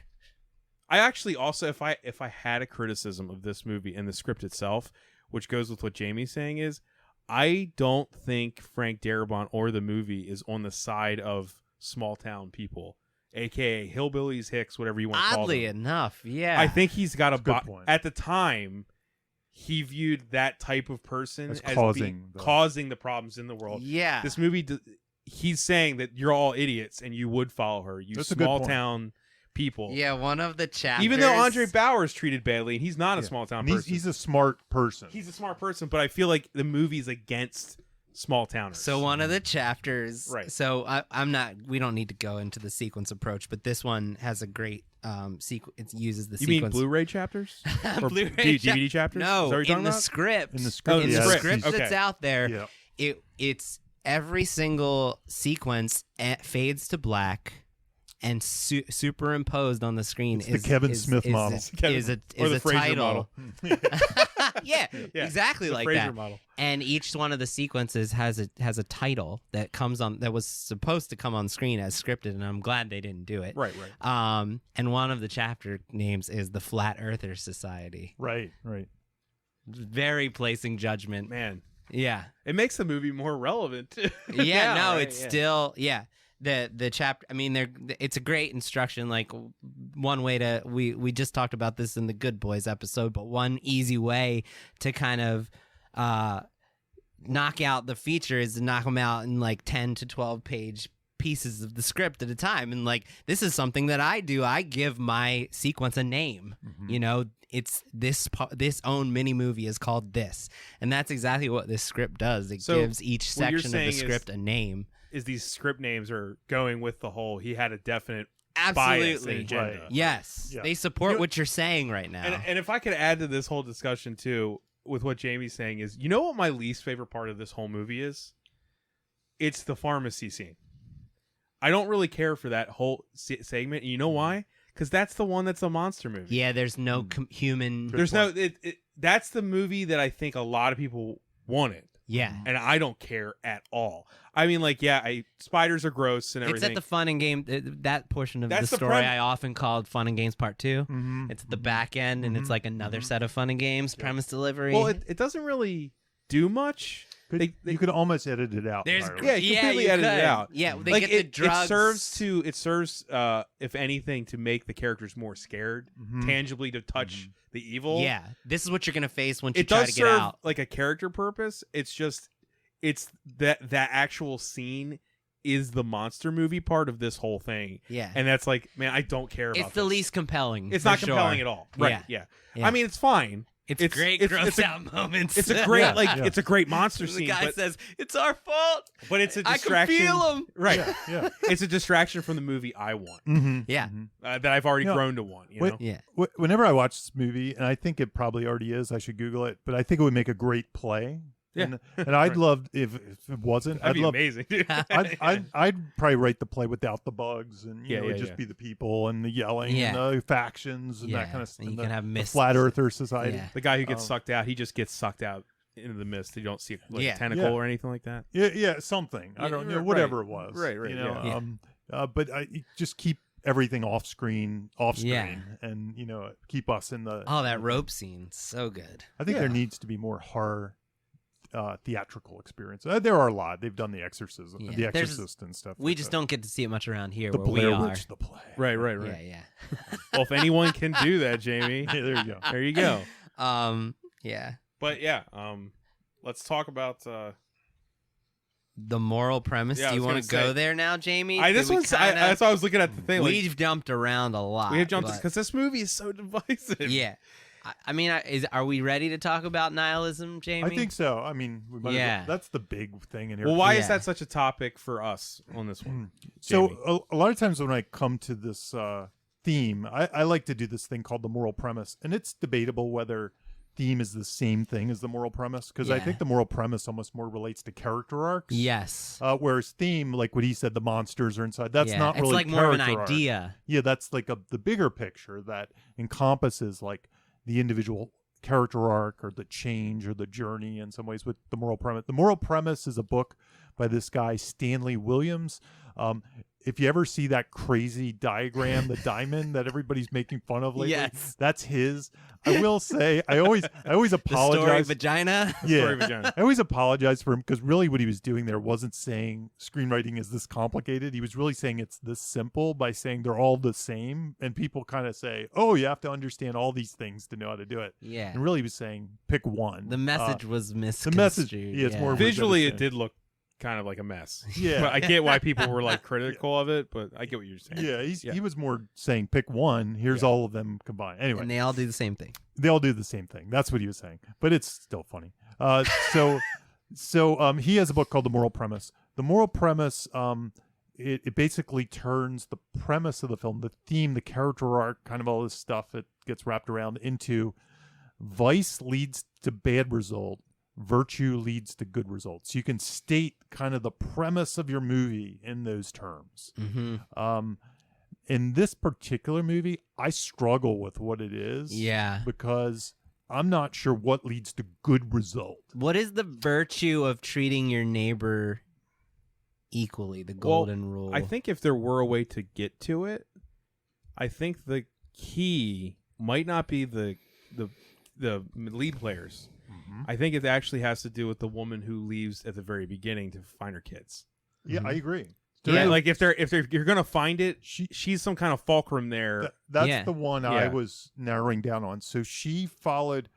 I actually also, if I had a criticism of this movie and the script itself, which goes with what Jamie's saying, is I don't think Frank Darabont or the movie is on the side of small town people, aka hillbillies, hicks, whatever you want to call them. Oddly enough, yeah. I think he's got point. At the time, he viewed that type of person as causing the problems in the world. Yeah. This movie, he's saying that you're all idiots and you would follow her. You small town people. Yeah, one of the chapters. Even though Andre Bauer's treated badly, and he's not a small town person. He's a smart person. He's a smart person, but I feel like the movie's against small towners. So one of the chapters. Right. So I'm not. We don't need to go into the sequence approach, but this one has a great sequence. It uses the You sequence. mean Blu-ray chapters? Or Blu-ray DVD chapters? No, Is that what you're in talking the about? script. In the script. In yeah, the that's- script okay. that's out there. Yeah. It's every single sequence fades to black. And superimposed on the screen it's the Kevin Smith model. Is a title. yeah, exactly like Fraser that. Model. And each one of the sequences has a title that comes on that was supposed to come on screen as scripted, and I'm glad they didn't do it. Right. And one of the chapter names is the Flat Earther Society. Right. Very placing judgment. Man. Yeah. It makes the movie more relevant. Still the chapter. I mean, it's a great instruction. Like one way to we just talked about this in the Good Boys episode, but one easy way to kind of knock out the feature is to knock them out in like 10 to 12 page pieces of the script at a time. And like this is something that I do. I give my sequence a name. Mm-hmm. It's this own mini movie is called this, and that's exactly what this script does. It gives each section of the script a name. Is these script names are going with the whole, he had a definite absolutely bias and agenda. Right. Yes, they support what you're saying right now. And if I could add to this whole discussion too, with what Jamie's saying is, you know what my least favorite part of this whole movie is? It's the pharmacy scene. I don't really care for that whole segment. And you know why? because that's the one that's a monster movie. Yeah, there's no human. There's no. That's the movie that I think a lot of people wanted. Yeah, and I don't care at all. I mean, like, spiders are gross and everything. It's at the fun and game. That portion of the story I often called fun and games part 2. Mm-hmm. It's at the back end, and it's like another set of fun and games premise delivery. Well, it doesn't really do much. You could almost edit it out. You completely edit it out. Yeah, they get the drugs. It serves, if anything, to make the characters more scared, tangibly to touch the evil. Yeah, this is what you're gonna face once you try to get out. It does serve like a character purpose. It's that actual scene is the monster movie part of this whole thing. Yeah, and that's like, man, I don't care about. It's the least compelling. It's not compelling at all. Right? Yeah. I mean, it's fine. It's great gross out moments. It's a great it's a great monster scene. The guy says it's our fault, but it's a distraction. I can feel him. Right. Yeah. It's a distraction from the movie I want. Yeah. That I've already grown to want. You know? Yeah. Whenever I watch this movie, and I think it probably already is, I should Google it, but I think it would make a great play. Yeah. And I'd love if it wasn't. That'd be amazing. Dude. I'd probably write the play without the bugs, and it would just be the people and the yelling and the factions and that kind of stuff. You can have the Flat Earther Society. The guy who gets sucked out, he just gets sucked out into the mist. You don't see a tentacle or anything like that. Yeah, something. I don't know, whatever it was. Right. You know, but I just keep everything off screen, and keep us in the. Oh, that rope scene, so good. I think there needs to be more horror. Theatrical experience. There are a lot. They've done The Exorcist and stuff. We just don't get to see it much around here. The where Blair we are. Witch, the play. Right. Yeah. Well, if anyone can do that, Jamie, there you go. There you go. Yeah. But let's talk about the moral premise. Do you want to go there now, Jamie? That's why I was looking at the thing. We've jumped around a lot. We have jumped because this movie is so divisive. Yeah. I mean, are we ready to talk about nihilism, Jamie? I think so. I mean, that's the big thing in here. Well, why is that such a topic for us on this one? So a lot of times when I come to this theme, I like to do this thing called the moral premise, and it's debatable whether theme is the same thing as the moral premise, because I think the moral premise almost more relates to character arcs. Yes. Whereas theme, like what he said, the monsters are inside. That's not really. It's like more of an idea. Arc. Yeah, that's like the bigger picture that encompasses like the individual character arc or the change or the journey in some ways with the moral premise. The moral premise is a book by this guy, Stanley Williams. If you ever see that crazy diagram, the diamond that everybody's making fun of lately, that's his. I will say, I always apologize. The story vagina? Yeah. Story vagina. I always apologize for him because really what he was doing there wasn't saying screenwriting is this complicated. He was really saying it's this simple by saying they're all the same. And people kind of say, oh, you have to understand all these things to know how to do it. Yeah. And really he was saying, pick one. The message was misconstrued. The message, it's more visually, it did look kind of like a mess. Yeah. But I get why people were like critical of it, but I get what you're saying. Yeah, he was more saying pick one. Here's all of them combined. Anyway. And they all do the same thing. They all do the same thing. That's what he was saying. But it's still funny. So he has a book called The Moral Premise. The moral premise, it basically turns the premise of the film, the theme, the character arc, kind of all this stuff that gets wrapped around into vice leads to bad result. Virtue leads to good results. You can state kind of the premise of your movie in those terms. Mm-hmm. In this particular movie, I struggle with what it is. Yeah. Because I'm not sure what leads to good result. What is the virtue of treating your neighbor equally, the golden rule? I think if there were a way to get to it, I think the key might not be the lead players. I think it actually has to do with the woman who leaves at the very beginning to find her kids. Yeah, I agree. Yeah, like if you're gonna find it, she's some kind of fulcrum there. That's the one I was narrowing down on. So she followed.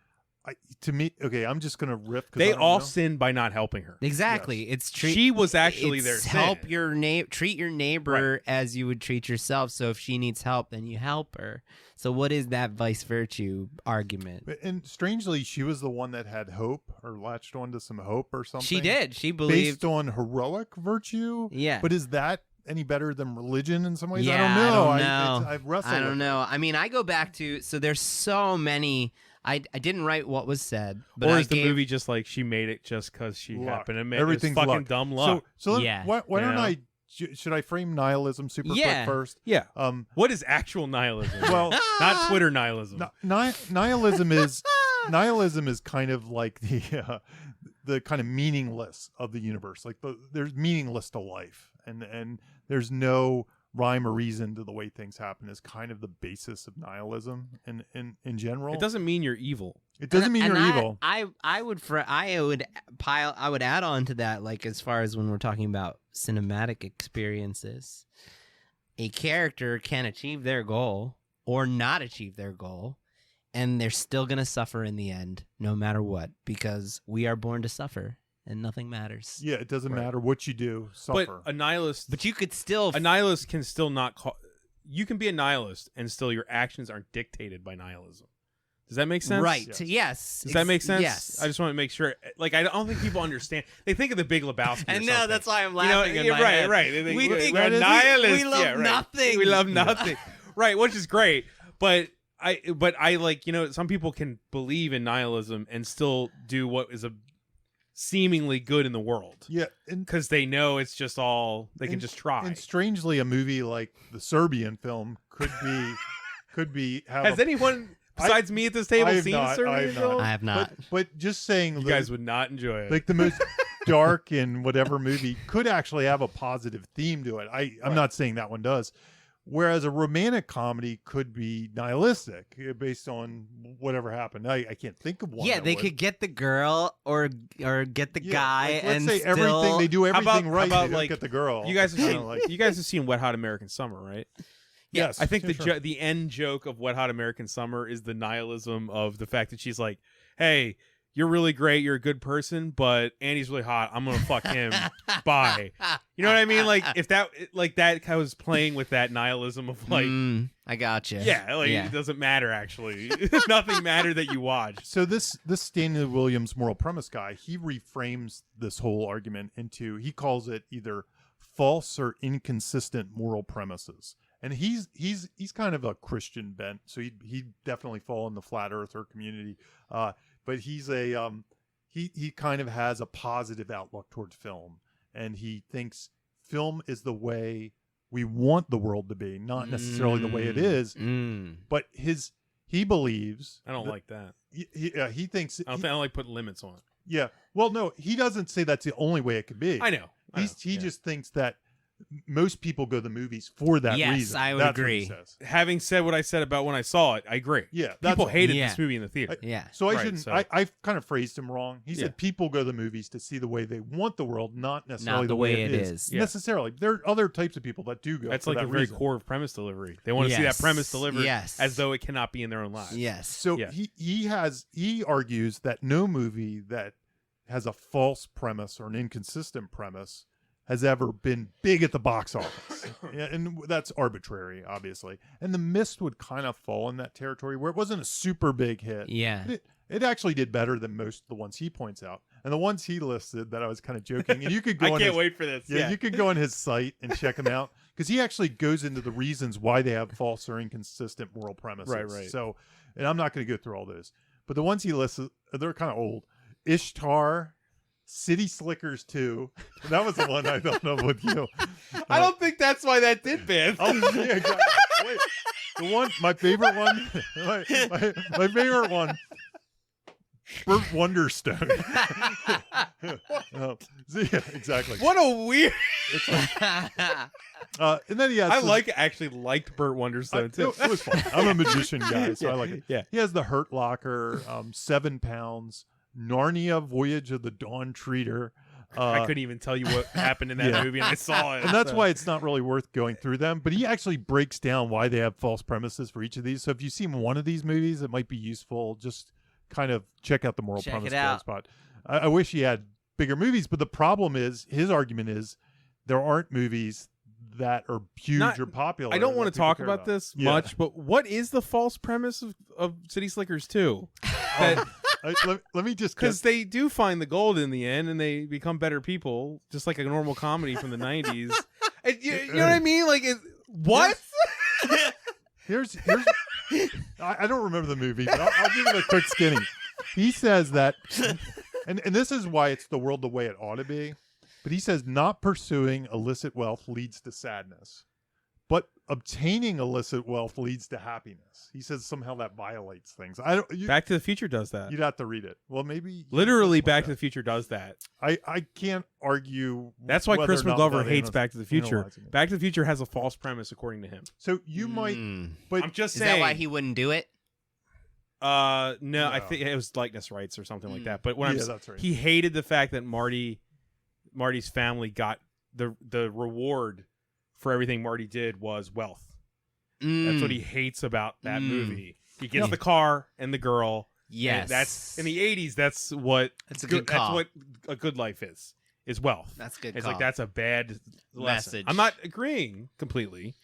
To me, okay, I'm just gonna riff. They all sinned by not helping her. Exactly. Yes. She was actually there. Help your treat your neighbor as you would treat yourself. So if she needs help, then you help her. So what is that vice virtue argument? And strangely, she was the one that had hope or latched onto some hope or something. She did. She believed based on heroic virtue. Yeah. But is that any better than religion in some ways? Yeah, I don't know. I've wrestled. I don't know. I mean, I go back to there's so many. I didn't write what was said, but or is the movie just like she made it just because she happened to make everything fucking luck. dumb luck? So yeah. why don't I should I frame nihilism super quick first? Yeah. What is actual nihilism? Well, not Twitter nihilism. Nihilism is kind of like the kind of meaningless of the universe. Like there's meaningless to life, and there's no rhyme or reason to the way things happen. Is kind of the basis of nihilism in general. It doesn't mean you're evil. It doesn't mean you're evil. I would add on to that, like as far as when we're talking about cinematic experiences, a character can achieve their goal or not achieve their goal, and they're still going to suffer in the end, no matter what, because we are born to suffer. And nothing matters. Yeah, it doesn't matter what you do. Suffer. But a nihilist. But you could still. A nihilist can still not call. You can be a nihilist and still your actions aren't dictated by nihilism. Does that make sense? Right. Yes. Does that make sense? Yes. I just want to make sure. Like, I don't think people understand. They think of the Big Lebowski. And no, that's why I'm laughing. You know, in my head. Right. They think We think we're nihilists. We love nothing. We love nothing. Right, which is great. But I like, some people can believe in nihilism and still do what is a seemingly good in the world. Yeah, because they know it's just all they can just try. And strangely, a movie like the Serbian film could be. Has anyone besides me at this table seen the Serbian film? I have not. But just saying, you guys would not enjoy it. Like the most dark and whatever movie could actually have a positive theme to it. I'm not saying that one does. Whereas a romantic comedy could be nihilistic based on whatever happened. I can't think of one. Yeah, they could get the girl or get the guy, like, and let's say everything they do everything right. About, they don't get the girl. You guys have seen Wet Hot American Summer, right? Yes, I think the end joke of Wet Hot American Summer is the nihilism of the fact that she's like, "Hey, you're really great. You're a good person, but Andy's really hot. I'm gonna fuck him. Bye." You know what I mean? Like if that I was playing with that nihilism of like, I got you. Yeah, it doesn't matter actually. Nothing mattered that you watched. So this Stanley Williams moral premise guy, he reframes this whole argument into, he calls it either false or inconsistent moral premises. And he's kind of a Christian bent, so he definitely fall in the flat earther community. But he's he kind of has a positive outlook towards film, and he thinks film is the way we want the world to be, not necessarily the way it is. But he believes. I don't like that. He thinks. I don't like putting limits on it. Yeah. Well, no, he doesn't say that's the only way it could be. I know. He just thinks that most people go to the movies for that reason. Yes, I would agree. Having said what I said about when I saw it, I agree. Yeah, people hated this movie in the theater. So I shouldn't. I kind of phrased him wrong. He said people go to the movies to see the way they want the world, not necessarily the way it is. Necessarily, there are other tyes of people that do go. That's for like that a very reason. core of premise delivery. They want to see that premise delivered as though it cannot be in their own lives. Yes. So he argues that no movie that has a false premise or an inconsistent premise has ever been big at the box office. And that's arbitrary, obviously. And The Mist would kind of fall in that territory where it wasn't a super big hit. Yeah. It actually did better than most of the ones he points out. And the ones he listed that I was kind of joking, and you could go I can't wait for this. Yeah, you could go on his site and check them out, because he actually goes into the reasons why they have false or inconsistent moral premises. Right. So, and I'm not going to go through all those. But the ones he listed, they're kind of old. Ishtar, City Slickers 2. That was the one I thought of with you. I don't think that's why that did bad. Oh, yeah, exactly. Wait, the one, my favorite one, my favorite one, Burt Wonderstone. Yeah, exactly. What a weird. And then he has. Actually liked Burt Wonderstone too. It was fun. I'm a magician guy, so I like it. Yeah. He has The Hurt Locker, 7 Pounds, Narnia, Voyage of the Dawn Treader. I couldn't even tell you what happened in that movie, and I saw it. And that's why it's not really worth going through them. But he actually breaks down why they have false premises for each of these. So if you've seen one of these movies, it might be useful. Just kind of check out the moral premise spot. I wish he had bigger movies, but the problem is, his argument is, there aren't movies that are huge or popular. I don't want to talk about this much, but what is the false premise of City Slickers 2? Let me just, because they do find the gold in the end and they become better people, just like a normal comedy from the 90s. You know what I mean? Like, what? Here's I don't remember the movie, but I'll give it a quick skinny. He says that, and this is why it's the world the way it ought to be. But he says not pursuing illicit wealth leads to sadness, but obtaining illicit wealth leads to happiness. He says somehow that violates things. Back to the Future does that. You'd have to read it. Well, maybe literally Back to the Future does that. I can't argue. That's why Crispin Glover hates Back to the Future. Back to the Future has a false premise, according to him. So you might, but I'm just saying. Is that why he wouldn't do it? No, I think it was likeness rights or something like that. But that's right. He hated the fact that Marty's family got the reward for everything Marty did was wealth. That's what he hates about that movie. He gets the car and the girl. Yes, that's in the 80s. That's what a good call. That's what a good life is wealth. That's good. It's call. like that's a bad lesson. Message. I'm not agreeing completely.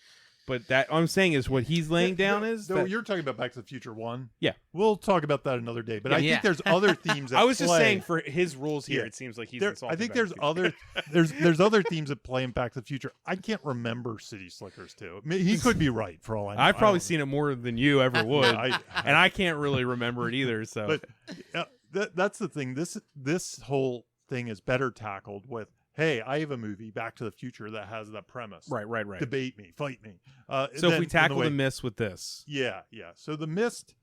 But that what I'm saying is what he's laying down is. No, you're talking about Back to the Future 1. Yeah, we'll talk about that another day. But I think there's other themes. At I was just play. Saying for his rules here, it seems like he's insulting. I think there's other themes at play in Back to the Future. I can't remember City Slickers 2. I mean, he could be right for all I know. I've probably seen it more than you ever would, and I can't really remember it either. So, but that's the thing. This whole thing is better tackled with. Hey, I have a movie, Back to the Future, that has that premise. Right. Debate me, fight me. So if we tackle the Mist with this. Yeah. So the Mist,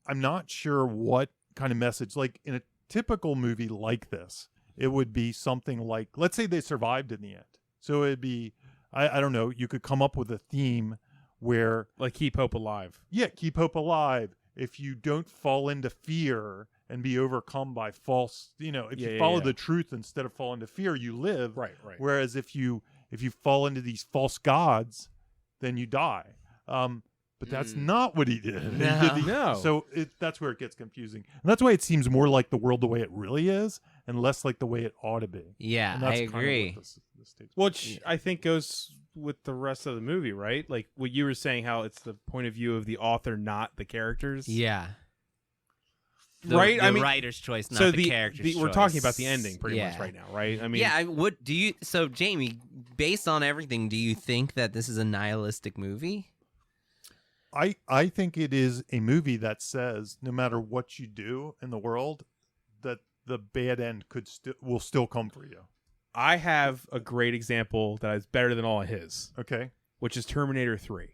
I'm not sure what kind of message. Like in a typical movie like this, it would be something like, let's say they survived in the end. So it'd be, I don't know, you could come up with a theme where. Like keep hope alive. Yeah, keep hope alive. If you don't fall into fear and be overcome by false, if you follow the truth instead of fall into fear, you live. Right. Whereas if you fall into these false gods, then you die. But that's not what he did. No. So that's where it gets confusing. And that's why it seems more like the world the way it really is and less like the way it ought to be. Yeah, I agree. Which I think goes with the rest of the movie, right? Like what you were saying, how it's the point of view of the author, not the characters. Yeah. The writer's choice, not the character's choice. We're talking about the ending pretty much right now, right? I mean, So Jamie, based on everything, do you think that this is a nihilistic movie? I think it is a movie that says no matter what you do in the world, that the bad end will still come for you. I have a great example that is better than all of his. Okay. Which is Terminator 3.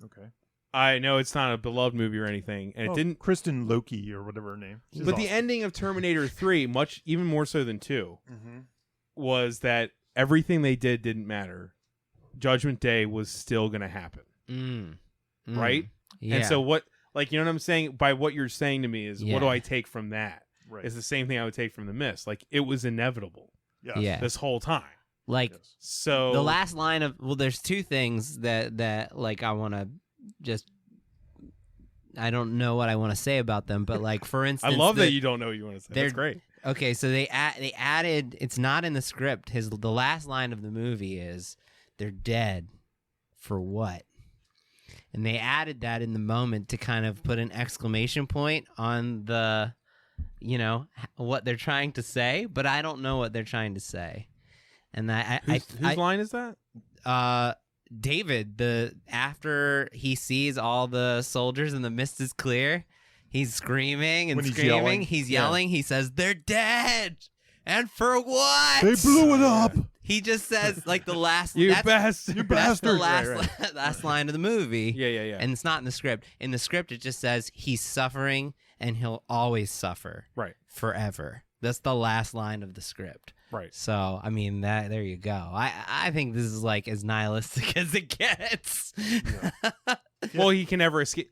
Okay. I know it's not a beloved movie or anything, and it didn't. Kristen Loki or whatever her name. But the ending of Terminator 3, even more so than 2, was that everything they did didn't matter. Judgment Day was still going to happen. Right? Yeah. And so what, you know what I'm saying? By what you're saying to me is, what do I take from that? Right. It's the same thing I would take from The Mist. Like, it was inevitable. This whole time. So the last line of, there's two things that I want to just, I don't know what I want to say about them, but for instance, I love that you don't know what you want to say. That's great. Okay, so they added, it's not in the script. The last line of the movie is, "They're dead for what?" And they added that in the moment to kind of put an exclamation point on the, what they're trying to say, but I don't know what they're trying to say. And whose line is that? David, after he sees all the soldiers and the mist is clear, he's screaming and screaming. He's yelling. He says, "They're dead, and for what? They blew it up." He just says the last. You bastard! That's the last line of the movie. Yeah. And it's not in the script. In the script, it just says he's suffering and he'll always suffer. Right. Forever. That's the last line of the script. Right. So, I mean, there you go. I think this is as nihilistic as it gets. Yeah. Well, he can never escape.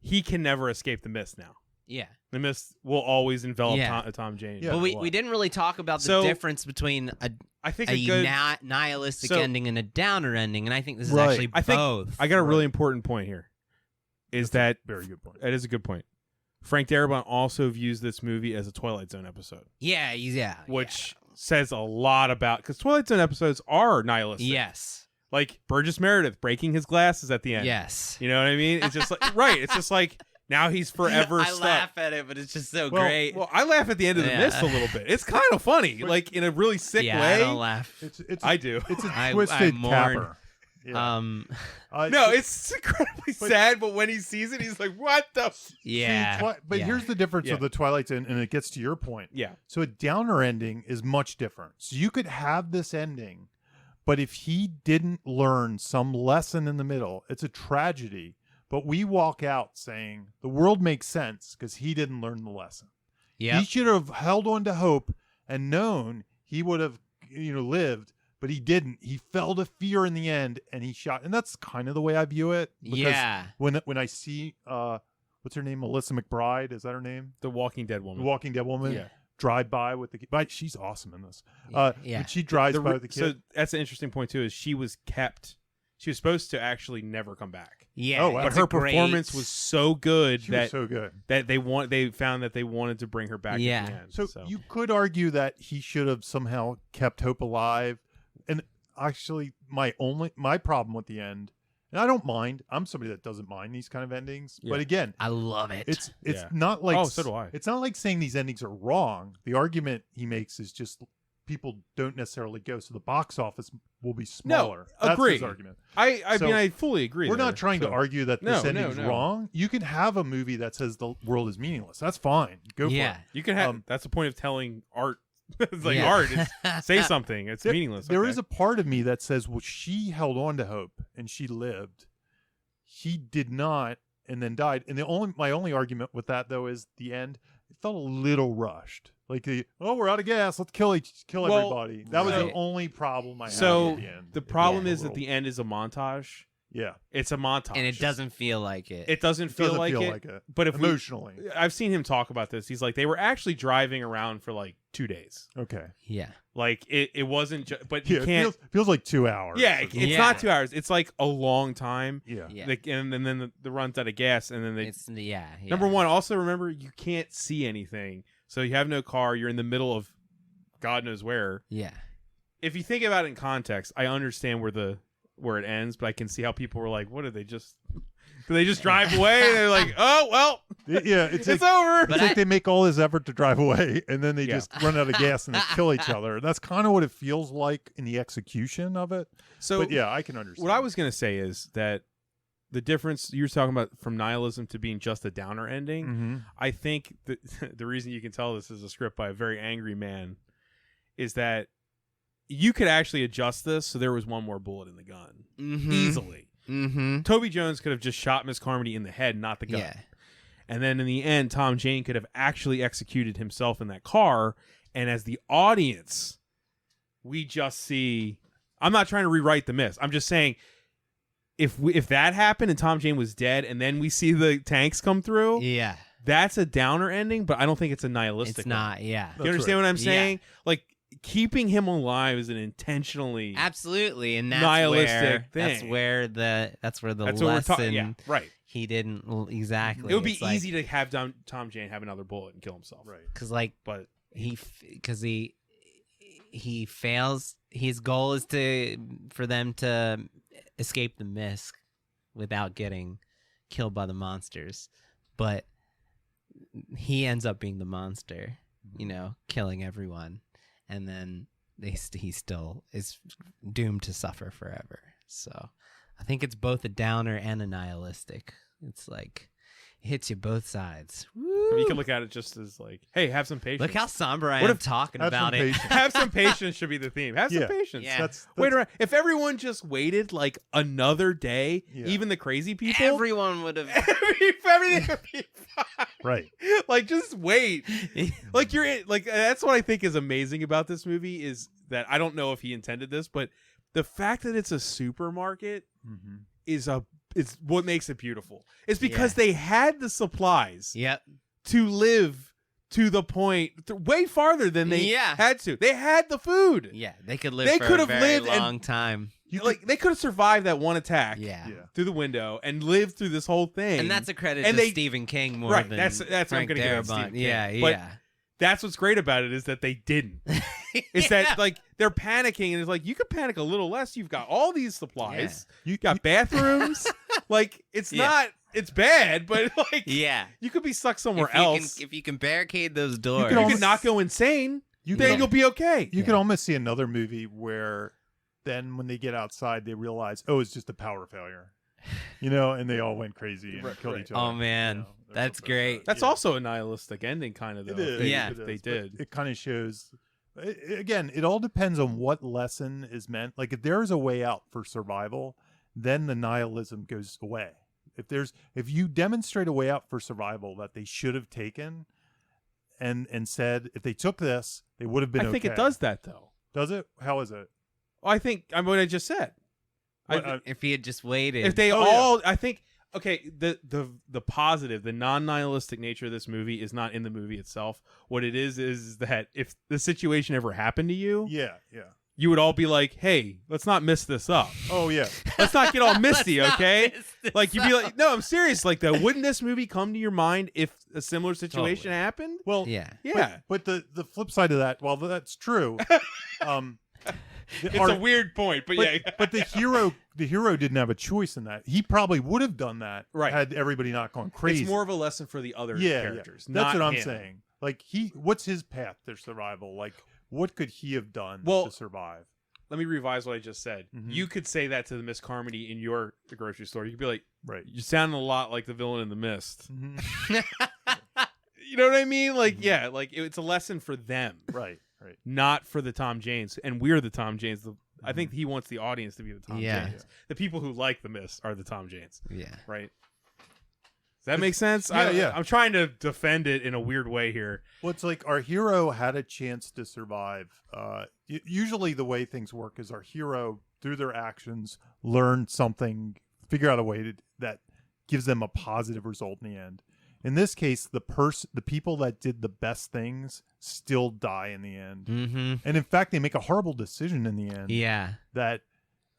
He can never escape the mist now. Yeah. The mist will always envelop Tom Jane. Yeah. But we didn't really talk about the difference between a nihilistic ending and a downer ending, and I think this is actually both. I got a really important point here. That's a very good point. That is a good point. Frank Darabont also views this movie as a Twilight Zone episode. Yeah. Which says a lot about, because Twilight Zone episodes are nihilistic. Yes. Like Burgess Meredith breaking his glasses at the end. Yes. You know what I mean? It's just right. It's just now he's forever stuck. I laugh at it, but it's just so great. Well, I laugh at the end of The Mist a little bit. It's kind of funny, in a really sick way. I don't laugh. I do. It's a twisted capper. Yeah. No, it's incredibly sad, but when he sees it, he's like, "What the?" Yeah. But here's the difference with the Twilight, and it gets to your point. Yeah. So a downer ending is much different. So you could have this ending, but if he didn't learn some lesson in the middle, it's a tragedy. But we walk out saying the world makes sense because he didn't learn the lesson. Yeah. He should have held on to hope and known he would have, lived. But he didn't. He fell to fear in the end, and he shot. And that's kind of the way I view it. Yeah. When I see, what's her name? Melissa McBride. Is that her name? The Walking Dead woman. The Walking Dead woman. Yeah. Drive by with the kid. She's awesome in this. Yeah. When she drives by with the kid. So that's an interesting point too. Is she was supposed to actually never come back. Yeah. Oh, wow. But her performance was so good She was so good. that they found that they wanted to bring her back. Yeah. At the end, So you could argue that he should have somehow kept hope alive. And actually, my problem with the end, and I don't mind. I'm somebody that doesn't mind these kind of endings. Yeah. But again, I love it. it's Yeah. not like so do I. It's not like saying these endings are wrong. The argument he makes is just people don't necessarily go, so the box office will be smaller. That's agree. his argument. I So, mean, I fully agree. We're there. not trying to So- argue that this No, ending's no. wrong. You can have a movie that says the world is meaningless. That's fine. Go for it. You can have. That's the point of telling art. It's like Yeah. art. It's, say something. It's meaningless. There Okay. is a part of me that says, well, she held on to hope and she lived. He did not, and then died. And my only argument with that though is the end. It felt a little rushed. Like we're out of gas. Let's kill everybody. That was the right. only problem I had. So at the end. the problem Yeah. is that the end is a montage. Yeah, It's a montage, and it doesn't feel like it. It doesn't feel like it. But if emotionally, I've seen him talk about this. He's like, they were actually driving around for like 2 days. okay. Yeah. Like it wasn't. But Yeah, you can't. it feels like 2 hours. Yeah, it's Yeah. not 2 hours. It's like a long time. Yeah. Yeah. Like, and then the run's out of gas, and then they. It's yeah. Number one, also remember you can't see anything, so you have no car. You're in the middle of God knows where. Yeah. If you think about it in context, I understand where it ends, but I can see how people were like, "What did they just? Did they just drive away?" And they're like, "Oh well, Yeah, it's it's like, over." But it's like they make all this effort to drive away, and then they Yeah. just run out of gas and they kill each other. That's kind of what it feels like in the execution of it. So, But yeah, I can understand. what I was gonna say is that the difference you were talking about from nihilism to being just a downer ending. Mm-hmm. I think that the reason you can tell this is a script by a very angry man is that you could actually adjust this so there was one more bullet in the gun easily. Mm-hmm. Toby Jones could have just shot Miss Carmody in the head, not the gun. Yeah. And then in the end, Tom Jane could have actually executed himself in that car. And as the audience, we just see. I'm not trying to rewrite the myths. I'm just saying, if that happened and Tom Jane was dead, and then we see the tanks come through, Yeah. that's a downer ending. But I don't think it's a nihilistic. It's not. one. Yeah. You understand what I'm Yeah. saying? Like keeping him alive is an intentionally Absolutely, and that's nihilistic where thing. that's where the That's what we're lesson. talking. Yeah, right. He didn't exactly. It would be It's like- easy to have Tom Jane have another bullet and kill himself. Right. because like But he fails. His goal is for them to escape the mist without getting killed by the monsters, but he ends up being the monster, killing everyone, and then he still is doomed to suffer forever. So I think it's both a downer and a nihilistic. It's like it hits you both sides. you can look at it just as like, hey, have some patience. Look how somber I What am if- talking have about some it. patience. have some patience should be the theme. Have some Yeah. patience. Yeah. That's Wait around. If everyone just waited like another day, Yeah. even the crazy people, Everyone would have. everything would be fine. right. Like just wait. Like that's what I think is amazing about this movie is that I don't know if he intended this, but the fact that it's a supermarket Mm-hmm. is what makes it beautiful. It's because they had the supplies Yep. to live to the point way farther than they had to. They had the food. Yeah, they could live They for could a have very lived and- long time. They could have survived that one attack Yeah. Yeah. through the window and lived through this whole thing. And that's a credit And to they- Stephen King more Right, than that's I'm Frank gonna give it to Darabont. Stephen King. Yeah, But yeah. that's what's great about it is that they didn't. It's that like they're panicking and it's like you could panic a little less. You've got all these supplies. You Got bathrooms. Like it's Yeah. not. It's bad, but like Yeah. you could be stuck somewhere If you else. if you can barricade those doors. could You almost- could not go insane. You then could- you'll be okay. You could almost see another movie where then when they get outside, they realize, oh, it's just a power failure. And they all went crazy and killed each other. Oh man, that's great. That's also a nihilistic ending, kind of. Though. It is. If they did. But it kind of shows. Again, it all depends on what lesson is meant. Like if there is a way out for survival, then the nihilism goes away. If you demonstrate a way out for survival that they should have taken, and said if they took this, they would have been. I think it does that though. Does it? How is it? I think what I just said. If he had just waited, if they I think the positive, the non-nihilistic nature of this movie is not in the movie itself. What it is that if the situation ever happened to you, you would all be like, hey, let's not miss this up. Oh yeah, let's not get all misty, okay? Like you'd be like, no, I'm serious. Like though, wouldn't this movie come to your mind if a similar situation happened? Well, yeah. But the flip side of that, while that's true, it's a weird point, but yeah. But the hero didn't have a choice in that. He probably would have done that had everybody not gone crazy. It's more of a lesson for the other characters. Yeah. That's not what I'm him. saying. Like what's his path to survival? Like what could he have done to survive? Let me revise what I just said. Mm-hmm. You could say that to the Miss Carmody in the grocery store. You could be like, right, you sound a lot like the villain in The Mist. Mm-hmm. You know what I mean? Like, like it's a lesson for them. Right. Not for the Tom Janes. And we're the Tom Janes. I think he wants the audience to be the Tom Janes. The people who like The Mist are the Tom Janes. Yeah. Right? Does that make sense? Yeah. I'm trying to defend it in a weird way here. Well, it's like our hero had a chance to survive. Usually the way things work is our hero, through their actions, learn something, figure out a way that gives them a positive result in the end. In this case, the people that did the best things still die in the end. Mm-hmm. And in fact, they make a horrible decision in the end. Yeah. That,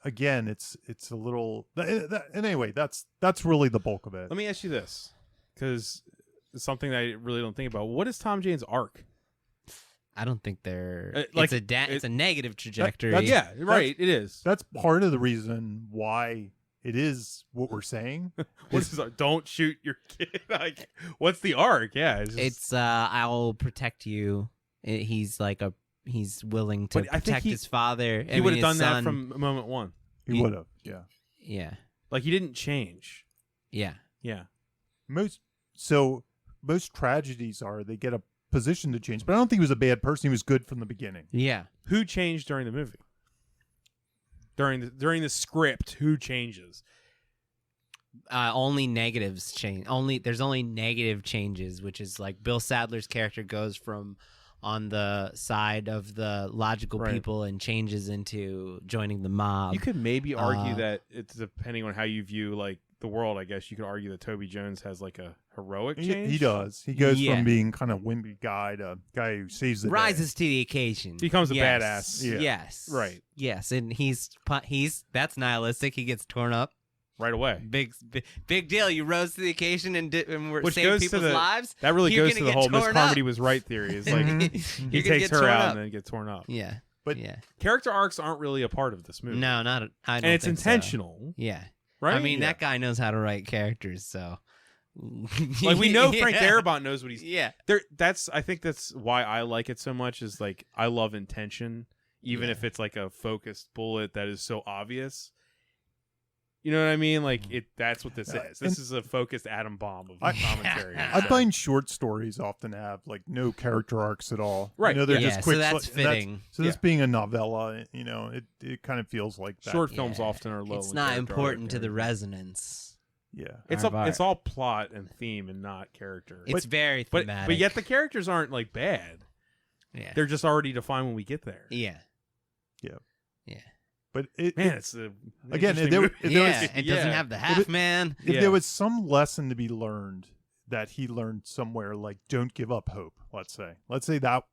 again, it's a little... and anyway, that's really the bulk of it. Let me ask you this, because it's something that I really don't think about. What is Tom Jane's arc? I don't think they're... like, it's a negative trajectory. It is. That's part of the reason why... It is what we're saying. Don't shoot your kid. Like, what's the arc? Yeah, it's I'll protect you. He's willing to protect his father. He would have done that from moment one. He would have. Yeah. Like he didn't change. Yeah. Most tragedies are they get a position to change, but I don't think he was a bad person. He was good from the beginning. Yeah. Who changed during the movie? During the script, who changes? Only negatives change. There's only negative changes, which is like Bill Sadler's character goes from on the side of the logical people and changes into joining the mob. You could maybe argue that it's depending on how you view like the world. I guess you could argue that Toby Jones has like a heroic change. He does. He goes from being kind of wimpy guy to guy who saves the rises day. to the occasion. Becomes a badass. Yeah. Yes. Right. Yes, and he's that's nihilistic. He gets torn up right away. Big deal. You rose to the occasion and saved people's lives. That really goes to the whole Miss Carmody was right theory. Is like he takes her out and then get torn up. Yeah. But character arcs aren't really a part of this movie. No, not. I don't and it's think intentional. So. Yeah. Right. I mean, that guy knows how to write characters, so. Like we know Frank Darabont knows what he's. Yeah. I think that's why I like it so much. Is like I love intention, even if it's like a focused bullet that is so obvious. You know what I mean? Like that's what this is. This is a focused atom bomb of commentary. I find short stories often have like no character arcs at all. Right. They're just quick. So that's fitting. This being a novella, it kind of feels like that. Short films often are low. It's not important to the resonance. Yeah. It's all plot and theme and not character. It's very thematic. But yet the characters aren't like bad. Yeah. They're just already defined when we get there. Yeah. Yeah. Yeah. But it doesn't have the half man. If there was some lesson to be learned that he learned somewhere, like don't give up hope. Let's say that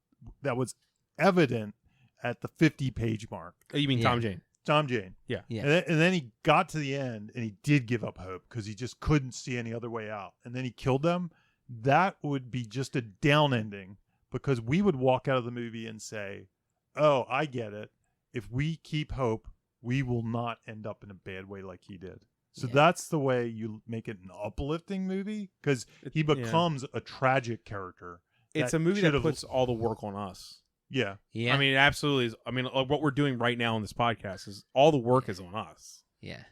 was evident at the 50-page mark. Oh, you mean Tom Jane? Tom Jane. Yeah. And then he got to the end and he did give up hope because he just couldn't see any other way out. And then he killed them. That would be just a down ending because we would walk out of the movie and say, "Oh, I get it. If we keep hope, we will not end up in a bad way like he did." So that's the way you make it an uplifting movie because he becomes a tragic character. It's a movie that puts all the work on us. Yeah. Yeah. I mean, absolutely. I mean, what we're doing right now on this podcast is all the work is on us. Yeah.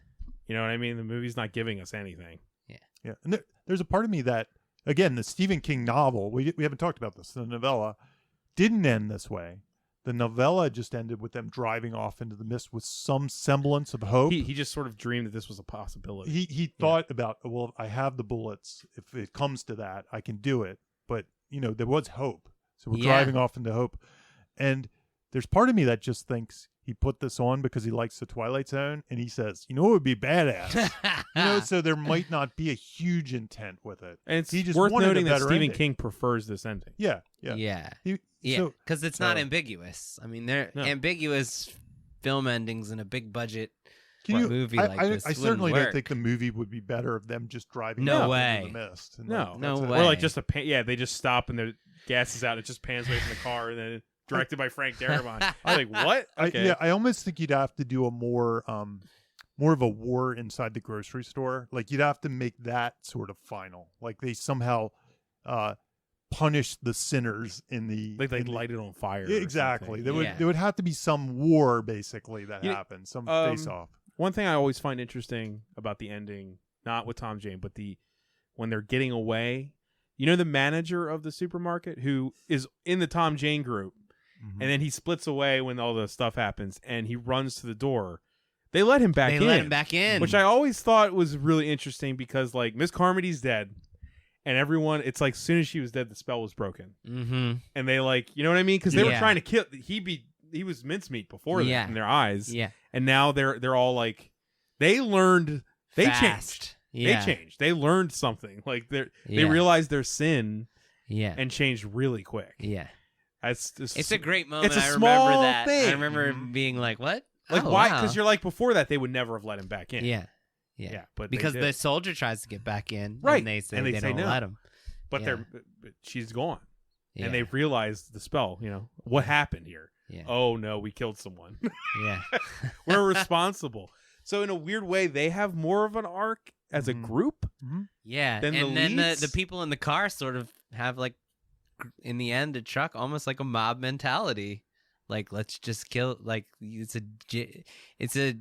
You know what I mean? The movie's not giving us anything. Yeah. And there's a part of me that, again, the Stephen King novel, we haven't talked about this, the novella, didn't end this way. The novella just ended with them driving off into the mist with some semblance of hope. He just sort of dreamed that this was a possibility. He thought about, well, I have the bullets. If it comes to that, I can do it. But, there was hope. So we're driving off into hope. And there's part of me that just thinks he put this on because he likes the Twilight Zone. And he says, it would be badass. So there might not be a huge intent with it. And it's he just worth wanted noting that Stephen ending. King prefers this ending. Yeah. Yeah. So, because it's not ambiguous. I mean, they're ambiguous film endings in a big budget movie like this. I certainly work. don't think the movie would be better of them just driving No off way. into the mist. And No that's way. Or like just they just stop and the gas is out. It just pans away from the car, and then directed by Frank Darabont. I'm like, what? Okay. I almost think you'd have to do a more of a war inside the grocery store. Like you'd have to make that sort of final. Like they somehow punish the sinners in the Like they light it on fire. Yeah, exactly. There would have to be some war basically that happens, some face off. One thing I always find interesting about the ending, not with Tom Jane, but when they're getting away, the manager of the supermarket who is in the Tom Jane group, and then he splits away when all the stuff happens, and he runs to the door. They let him back in. Which I always thought was really interesting because, like, Miss Carmody's dead, and everyone, it's like as soon as she was dead, the spell was broken. Mm-hmm. And they, like, you know what I mean? Because they were trying to kill. He was mincemeat before that in their eyes. Yeah. And now they're all like, they learned, they changed. Yeah. They changed. They learned something. Like they realized their sin. Yeah. And changed really quick. Yeah. It's a great moment. It's a I small remember that. thing. I remember being like, "What? Like why? Because you're like before that they would never have let him back in. Yeah. But because the soldier tries to get back in, right? And they say they don't no. let him. But she's gone, and they realized the spell. What happened here? Yeah. Oh no, we killed someone. Yeah. We're responsible. So in a weird way, they have more of an arc as a group. Mm-hmm. Yeah, then the people in the car sort of have like, in the end, a truck almost like a mob mentality. Like, let's just kill. Like, it's a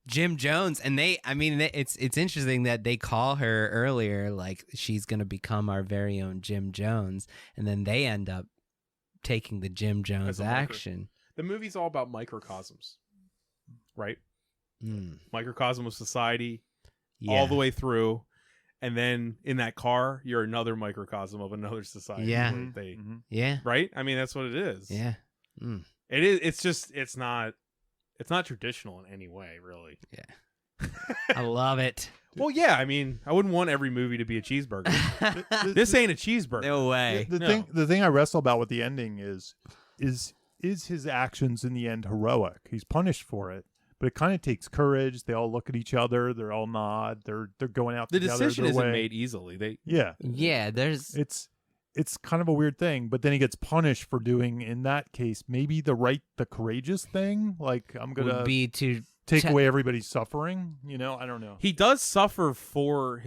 Jim Jones, and it's interesting that they call her earlier like she's gonna become our very own Jim Jones, and then they end up taking the Jim Jones action. The movie's all about microcosms, right? Mm. Microcosm of society, all the way through, and then in that car, you're another microcosm of another society. Yeah, right. I mean, that's what it is. Yeah, it is. It's just it's not traditional in any way, really. Yeah, I love it. Well, yeah. I mean, I wouldn't want every movie to be a cheeseburger. This ain't a cheeseburger. No way. The thing I wrestle about with the ending is his actions in the end heroic? He's punished for it, but it kind of takes courage. They all look at each other. They all nod. They're going out together. The decision isn't made easily. There's it's kind of a weird thing, but then he gets punished for doing, in that case, maybe the courageous thing. Like, I'm gonna would be to take away everybody's suffering. I don't know. He does suffer for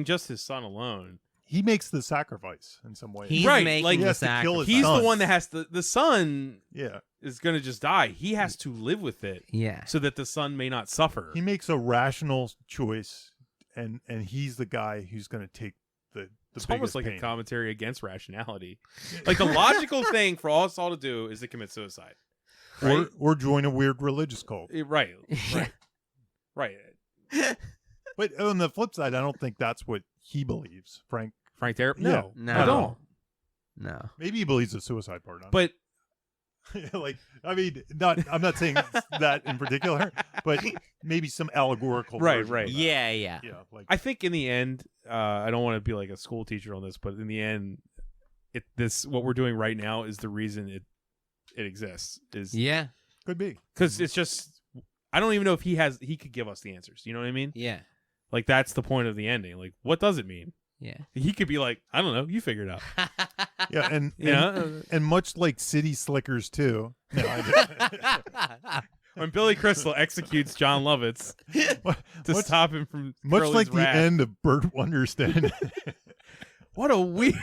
just his son alone. He makes the sacrifice in some way. He's right, making like, the sacrifice. He's the one that has to. The son, yeah, is going to just die. He has to live with it, so that the son may not suffer. He makes a rational choice, and he's the guy who's going to take the. It's almost like a commentary against rationality. Like the logical thing for us all to do is to commit suicide, right? or join a weird religious cult. Right. But on the flip side, I don't think that's what he believes, Frank Darabont. No, I don't. No. Maybe he believes the suicide part. But I'm not saying that in particular, but maybe some allegorical. Right. Yeah. Like, I think in the end, I don't want to be like a school teacher on this, but in the end, what we're doing right now is the reason it exists. Could be, because it's just, I don't even know if he could give us the answers. You know what I mean? Yeah. Like, that's the point of the ending. Like, what does it mean? Yeah. He could be like, I don't know, you figure it out. Yeah, and much like City Slickers too. No, when Billy Crystal executes John Lovitz to stop him from much Curly's like wrath. the end of Burt Wonderstein. What a weird.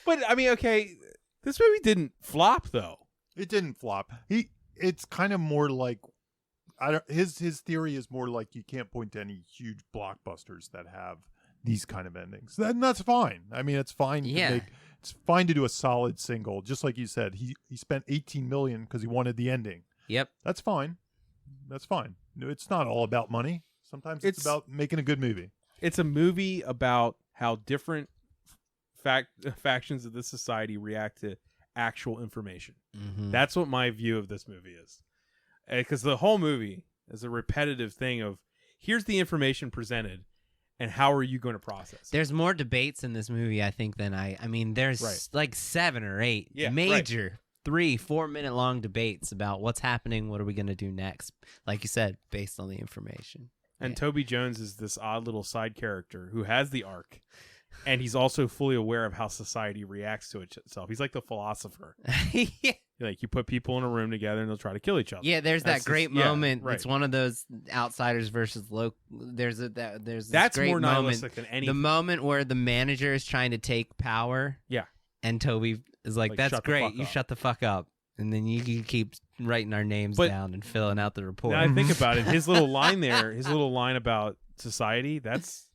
But I mean, okay, this movie didn't flop though. It didn't flop. It's kind of more like his theory is more like you can't point to any huge blockbusters that have these kind of endings. And that's fine. I mean, it's fine. Yeah. It's fine to do a solid single, just like you said. He spent $18 million because he wanted the ending. Yep. That's fine. That's fine. It's not all about money. Sometimes it's about making a good movie. It's a movie about how different factions of this society react to actual information. Mm-hmm. That's what my view of this movie is. Because the whole movie is a repetitive thing of here's the information presented and how are you going to process it? There's more debates in this movie, I think, than I mean, there's like 7 or 8 major 3-4 minute long debates about what's happening, what are we going to do next, like you said, based on the information. And Toby Jones is this odd little side character who has the arc, and he's also fully aware of how society reacts to itself. He's like the philosopher. Yeah. Like you put people in a room together and they'll try to kill each other. Yeah, there's that great moment. Right. It's one of those outsiders versus local. There's this that's great more moment, nihilistic than anything. the moment where the manager is trying to take power. Yeah. And Toby is like "That's great. You up. Shut the fuck up." And then you keep writing our names down and filling out the report. Now I think about it. His little line there, his little line about society, that's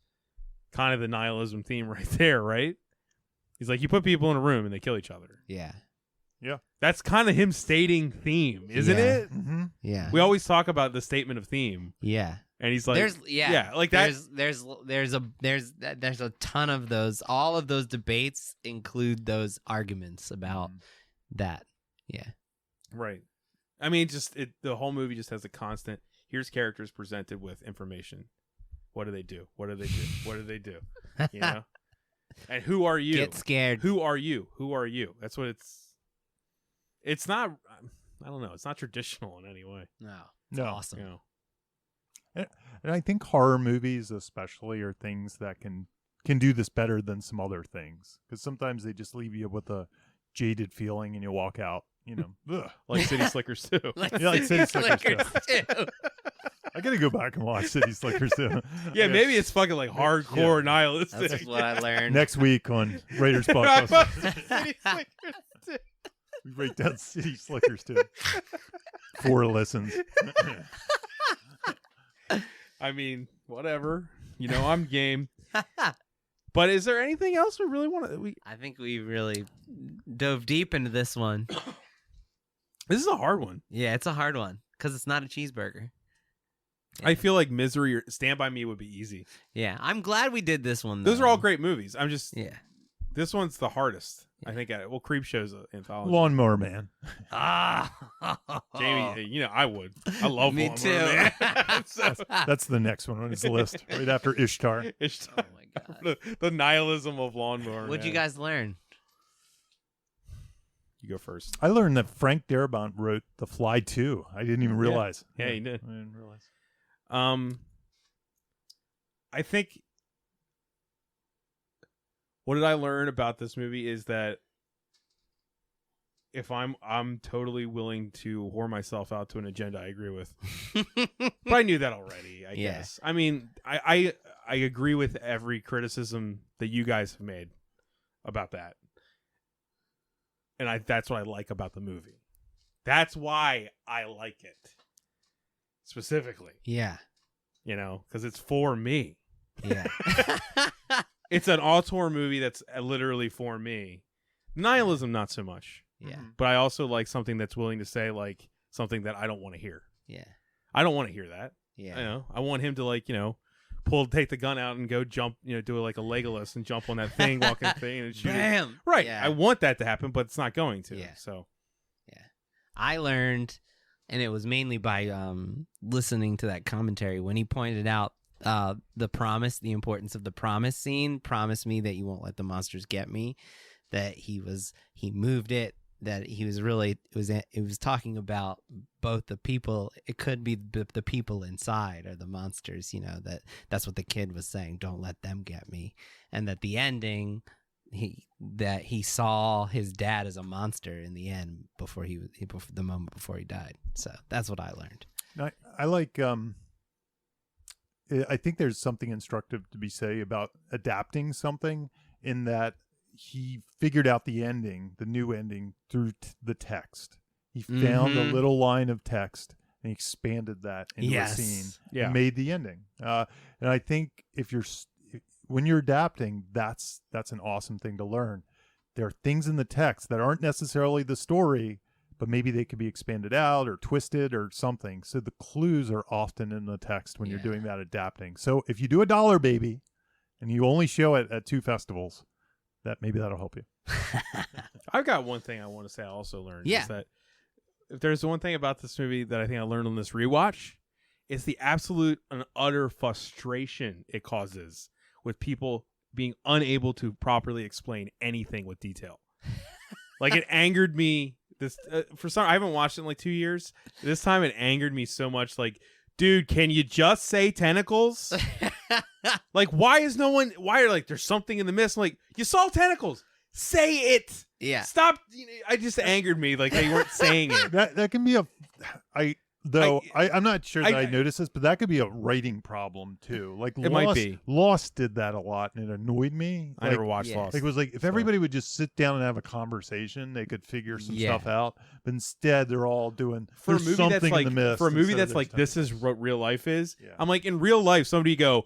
kind of the nihilism theme right there, right? He's like, you put people in a room and they kill each other. Yeah. Yeah. That's kind of him stating theme, isn't it? Mm-hmm. Yeah. We always talk about the statement of theme. Yeah. And he's like, like that. There's a ton of those. All of those debates include those arguments about that. Yeah. Right. I mean, the whole movie just has a constant, here's characters presented with information. What do they do? What do they do? What do they do? You know? And who are you? Get scared. Who are you? Who are you? That's what it's not, I don't know. It's not traditional in any way. No. It's awesome. You know? And I think horror movies especially are things that can do this better than some other things. Because sometimes they just leave you with a jaded feeling and you walk out, you know. Like City Slickers 2. Like City Slickers 2. I gotta go back and watch City Slickers 2. Yeah, maybe it's fucking like hardcore nihilistic. That's what I learned. Next week on Raiders Blockbusters. City Slickers 2. We break down City Slickers 2. 4 listens. I mean, whatever. You know, I'm game. But is there anything else we really want to... I think we really dove deep into this one. This is a hard one. Yeah, it's a hard one because it's not a cheeseburger. Yeah. I feel like Misery or Stand By Me would be easy. Yeah, I'm glad we did this one, though. Those are all great movies. I'm just... Yeah. This one's the hardest, I think. Well, Creepshow's an anthology. Lawnmower Man. Jamie, you know, I would. I love Me Lawnmower too. Man. That's the next one on his list, right after Ishtar. Oh, my God. The nihilism of Lawnmower What'd Man. you guys learn? You go first. I learned that Frank Darabont wrote The Fly 2. I didn't even realize. Yeah, he did. I didn't realize. I think what did I learn about this movie is that if I'm totally willing to whore myself out to an agenda I agree with. But I knew that already, I guess. I mean, I agree with every criticism that you guys have made about that. And that's what I like about the movie. That's why I like it. Specifically. Yeah. You know, because it's for me. Yeah. It's an auteur movie that's literally for me. Nihilism, not so much. Yeah. But I also like something that's willing to say, like, something that I don't want to hear. Yeah. I don't want to hear that. Yeah. You know, I want him to, like, you know, take the gun out and go jump, you know, do it like a Legolas and jump on that thing, walk in the thing and shoot it. Bam! Right. Yeah. I want that to happen, but it's not going to. Yeah. So. Yeah. I learned, and it was mainly by listening to that commentary when he pointed out the importance of the promise scene. Promise me that you won't let the monsters get me. That he moved it. That he was really it was talking about both the people. It could be the people inside or the monsters. You know, that's what the kid was saying. Don't let them get me. And that the ending, he saw his dad as a monster in the end before the moment before he died. So that's what I learned. I like. I think there's something instructive to be said about adapting something in that he figured out the ending, the new ending, through the text. He found a little line of text and he expanded that into a scene and made the ending. And I think when you're adapting, that's an awesome thing to learn. There are things in the text that aren't necessarily the story, but maybe they could be expanded out or twisted or something. So the clues are often in the text when you're doing that adapting. So if you do a Dollar Baby and you only show it at 2 festivals, that'll help you. I've got one thing I want to say I also learned is that if there's one thing about this movie that I think I learned on this rewatch, it's the absolute and utter frustration it causes with people being unable to properly explain anything with detail. Like, it angered me. I haven't watched it in like 2 years. This time it angered me so much. Like, dude, can you just say tentacles? Like, why there's something in the mist? Like, you saw tentacles. Say it. Yeah. Stop. I just angered me. Like, they weren't saying it. That can be I'm not sure that I noticed this, but that could be a writing problem too. Like, might be. Lost did that a lot, and it annoyed me. I never watched Lost. Like, it was like if everybody would just sit down and have a conversation, they could figure some stuff out. But instead, they're all doing for a movie something that's like in the mist. For a movie that's like this is what real life is. Yeah. I'm like, in real life, somebody go,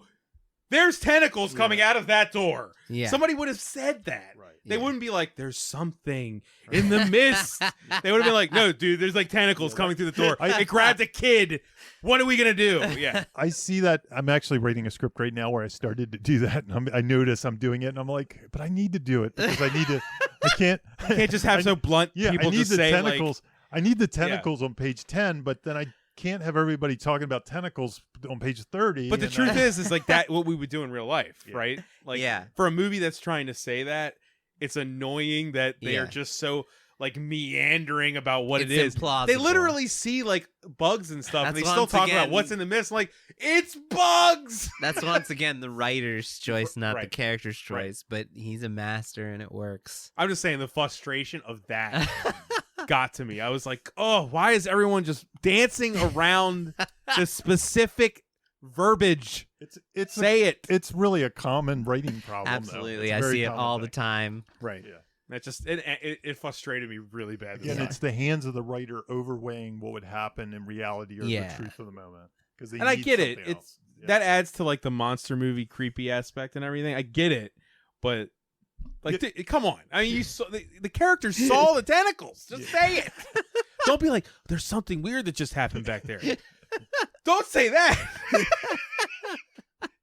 "There's tentacles coming out of that door." Yeah. Somebody would have said that. Right. They wouldn't be like, "There's something in the mist." They would have been like, "No, dude, there's like tentacles coming through the door. I grabbed a kid. What are we gonna do?" Yeah. I see that. I'm actually writing a script right now where I started to do that, and I notice I'm doing it, and I'm like, but I need to do it because I need to. I can't. You can't just have so blunt. People I need just the say tentacles. I need the tentacles on page 10, but then I can't have everybody talking about tentacles on page 30. But the truth is like that what we would do in real life, right? Like, for a movie that's trying to say that, it's annoying that they are just so like meandering about what it is. Implausible. They literally see like bugs and stuff, and they still talk about what's in the mist. Like, it's bugs. That's once again the writer's choice, not the character's choice. But he's a master, and it works. I'm just saying the frustration of that got to me. I was like, oh, why is everyone just dancing around the specific verbiage? It's really a common writing problem. Absolutely, I see it all the time. Right. Yeah. That just it frustrated me really bad. And it's the hands of the writer overweighing what would happen in reality or the truth of the moment. And I get it. It's that adds to like the monster movie creepy aspect and everything. I get it, but like, come on. I mean, you saw the characters saw the tentacles. Just say it. Don't be like, there's something weird that just happened back there. Don't say that.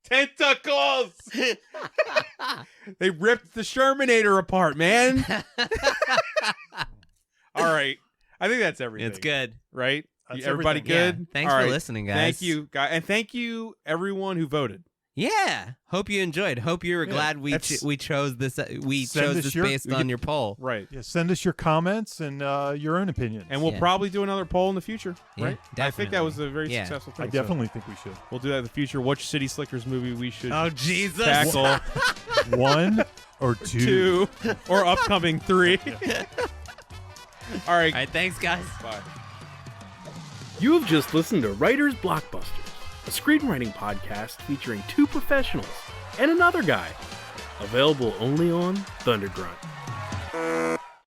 Tentacles. They ripped the Shermanator apart, man. All right. I think that's everything. It's good. Right? That's everybody everything. good? Yeah. Thanks for listening, guys. Thank you, guys. And thank you, everyone who voted. Yeah. Hope you enjoyed. Hope you were glad we chose this. We chose this based on your poll. Right. Yeah. Send us your comments and your own opinions. And we'll probably do another poll in the future. Right. Definitely. I think that was a very successful thing. I definitely think we should. We'll do that in the future. Which City Slickers movie we should tackle? 1 or 2. 2 or upcoming 3. All right. Thanks, guys. Bye. You have just listened to Writer's Blockbusters, a screenwriting podcast featuring 2 professionals and another guy. Available only on Thundergrunt.